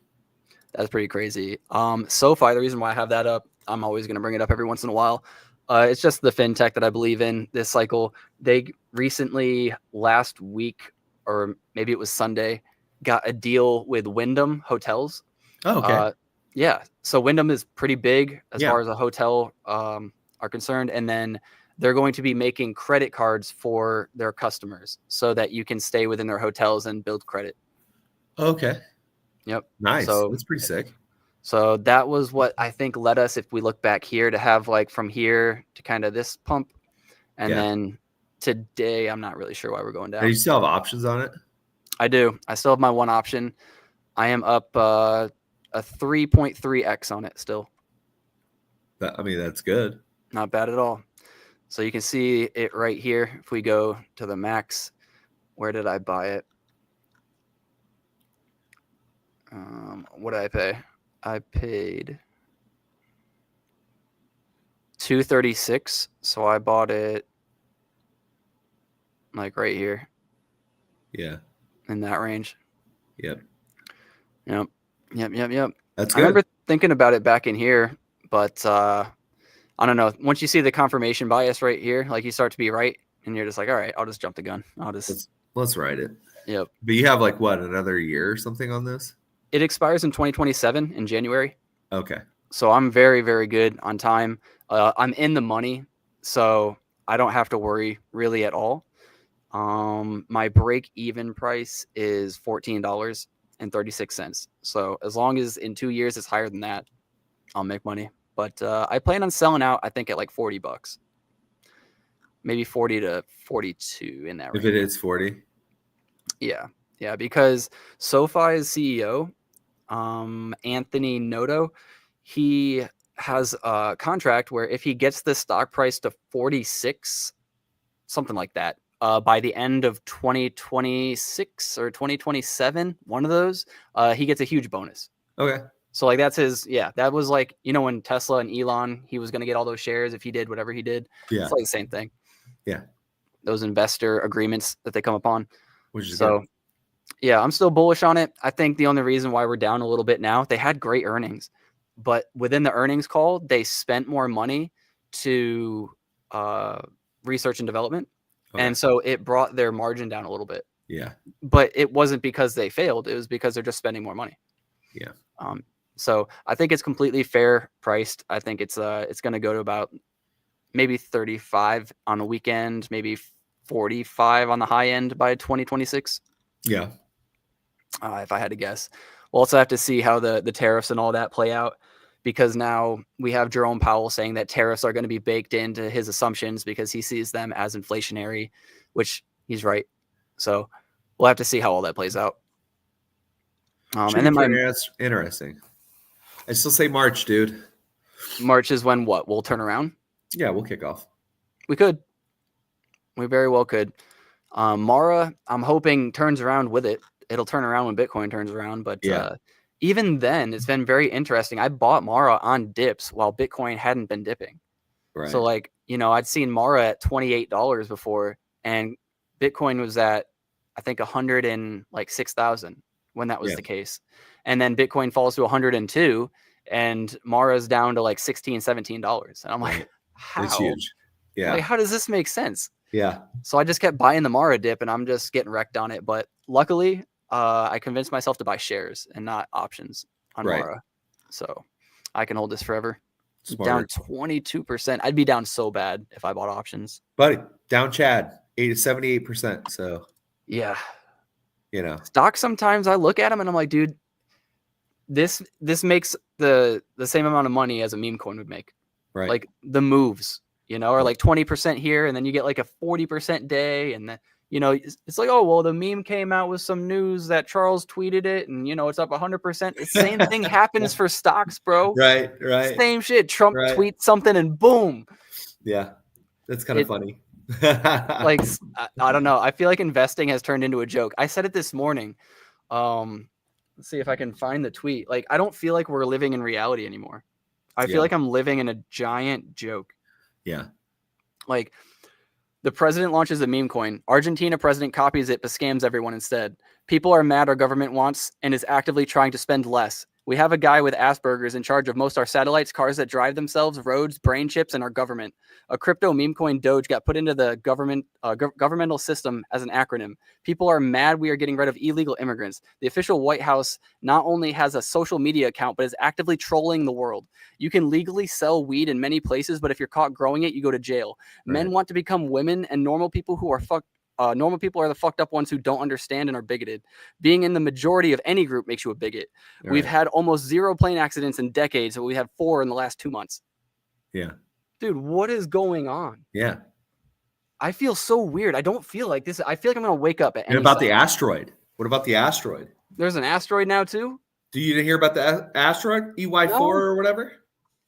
That's pretty crazy. SoFi, the reason why I have that up, I'm always going to bring it up every once in a while. It's just the fintech that I believe in this cycle. They recently, last week, or maybe it was Sunday, got a deal with Wyndham Hotels. Oh, okay. Yeah. So Wyndham is pretty big as far as a hotel are concerned. And then they're going to be making credit cards for their customers so that you can stay within their hotels and build credit. Okay. Yep. Nice. So that's pretty sick. So that was what I think led us, if we look back here, to have like from here to kind of this pump. And then today, I'm not really sure why we're going down. Do you still have options on it? I do. I still have my one option. I am up a 3.3x on it still. That's good. Not bad at all. So you can see it right here. If we go to the max, where did I buy it? What did I pay? I paid $236. So I bought it like right here. Yeah. In that range. Yep. That's good. I remember thinking about it back in here, but I don't know. Once you see the confirmation bias right here, like you start to be right, and you're just like, all right, I'll just jump the gun. Let's write it. Yep. But you have like what, another year or something on this? It expires in 2027 in January. Okay. So I'm very, very good on time. I'm in the money. So I don't have to worry really at all. My break even price is $14.36. So as long as in 2 years it's higher than that, I'll make money. But I plan on selling out, I think, at like $40, maybe 40 to 42 in that If range. it is 40. Yeah. Yeah. Because SoFi's CEO, Anthony Noto, he has a contract where if he gets the stock price to 46, something like that, by the end of 2026 or 2027, one of those, he gets a huge bonus. Okay. So like that's his, yeah, that was like, when Tesla and Elon, he was going to get all those shares if he did whatever he did. Yeah. It's like the same thing. Yeah. Those investor agreements that they come upon. Which is so good. Yeah, I'm still bullish on it. I think the only reason why we're down a little bit now, they had great earnings, but within the earnings call, they spent more money to research and development. Okay. And so it brought their margin down a little bit. Yeah. But it wasn't because they failed. It was because they're just spending more money. Yeah. So I think it's completely fair priced. I think it's going to go to about maybe 35 on a weekend, maybe 45 on the high end by 2026. Yeah. If I had to guess. We'll also have to see how the tariffs and all that play out, because now we have Jerome Powell saying that tariffs are going to be baked into his assumptions because he sees them as inflationary, which he's right. So we'll have to see how all that plays out. And then interesting. I still say March, dude. March is when what? We'll turn around? Yeah, we'll kick off. We could. We very well could. Mara, I'm hoping turns around with it. It'll turn around when Bitcoin turns around. But even then, it's been very interesting. I bought Mara on dips while Bitcoin hadn't been dipping. Right. So like, I'd seen Mara at $28 before, and Bitcoin was at, I think, 106,000 when that was the case. And then Bitcoin falls to 102 and Mara's down to like $16, $17. And I'm like, how? It's huge. Yeah. Like, how does this make sense? Yeah. So I just kept buying the Mara dip and I'm just getting wrecked on it. But luckily, I convinced myself to buy shares and not options on Mara. So I can hold this forever. Smart. Down 22%. I'd be down so bad if I bought options. Buddy, down Chad, 78%. So yeah. Stocks, sometimes I look at them and I'm like, dude, this makes the same amount of money as a meme coin would make. Right. Like the moves, are like 20% here, and then you get like a 40% day, and then it's like, oh well, the meme came out with some news that Charles tweeted it, and it's up 100%. The same thing happens for stocks, bro. Right. Same shit. Trump tweets something, and boom. Yeah, that's kind of funny. Like, I don't know. I feel like investing has turned into a joke. I said it this morning. Let's see if I can find the tweet. Like, I don't feel like we're living in reality anymore. I feel like I'm living in a giant joke. Yeah. Like, the president launches a meme coin. Argentina president copies it but scams everyone instead. People are mad our government wants and is actively trying to spend less. We have a guy with Asperger's in charge of most our satellites, cars that drive themselves, roads, brain chips, and our government. A crypto meme coin Doge got put into the governmental system as an acronym. People are mad we are getting rid of illegal immigrants. The official White House not only has a social media account, but is actively trolling the world. You can legally sell weed in many places, but if you're caught growing it, you go to jail. Right. Men want to become women, and normal people who are normal people are the fucked up ones who don't understand and are bigoted. Being in the majority of any group makes you a bigot. Right. We've had almost 0 plane accidents in decades, but we had 4 in the last 2 months. Yeah. Dude, what is going on? Yeah. I feel so weird. I don't feel like this. I feel like I'm going to wake up at any And about second. the asteroid. What about the asteroid? There's an asteroid now too? Do you hear about the asteroid? EY4 or whatever?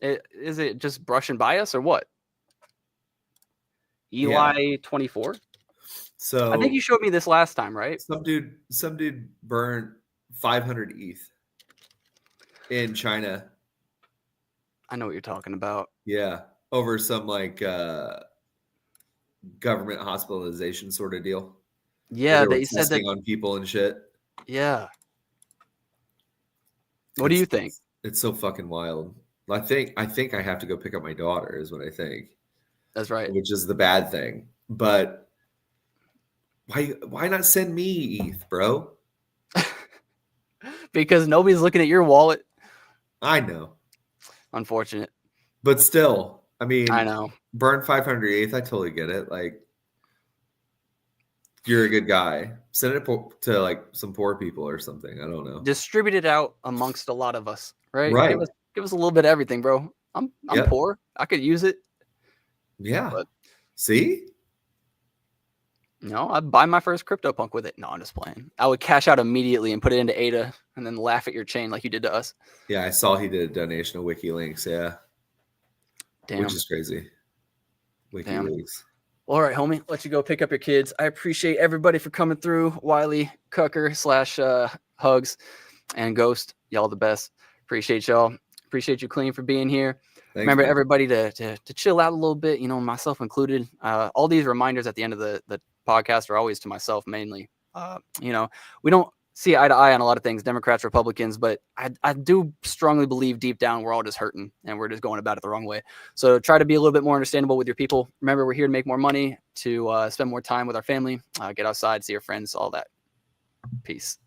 Is it just brushing by us or what? EY24? So I think you showed me this last time, right? Some dude burned 500 ETH in China. I know what you're talking about. Yeah, over some like government hospitalization sort of deal. Yeah, they said that on people and shit. Yeah. What do you think? It's so fucking wild. I think I have to go pick up my daughter is what I think. That's right. Which is the bad thing. But why not send me ETH, bro? Because nobody's looking at your wallet. I know. Unfortunate. But still, I mean, I know. burn 500 ETH. I totally get it. Like, you're a good guy. Send it to like some poor people or something. I don't know. Distribute it out amongst a lot of us, right? Right. Give us a little bit of everything, bro. I'm Yep. poor. I could use it. Yeah. But see? no, I'd buy my first CryptoPunk with it. No, I'm just playing. I would cash out immediately and put it into ADA and then laugh at your chain like you did to us. Yeah, I saw he did a donation to WikiLeaks. Yeah. Damn. Which is crazy. WikiLeaks. Damn. All right, homie. Let you go pick up your kids. I appreciate everybody for coming through. Wiley, Cucker / Hugs, and Ghost. Y'all the best. Appreciate y'all. Appreciate you, Clean, for being here. Thanks, Remember, man. everybody, to chill out a little bit, you know, myself included. All these reminders at the end of the podcast are always to myself mainly. You know, we don't see eye to eye on a lot of things, Democrats, Republicans, but I do strongly believe deep down we're all just hurting and we're just going about it the wrong way. So try to be a little bit more understandable with your people. Remember, we're here to make more money, to spend more time with our family, get outside, see our friends, all that. Peace.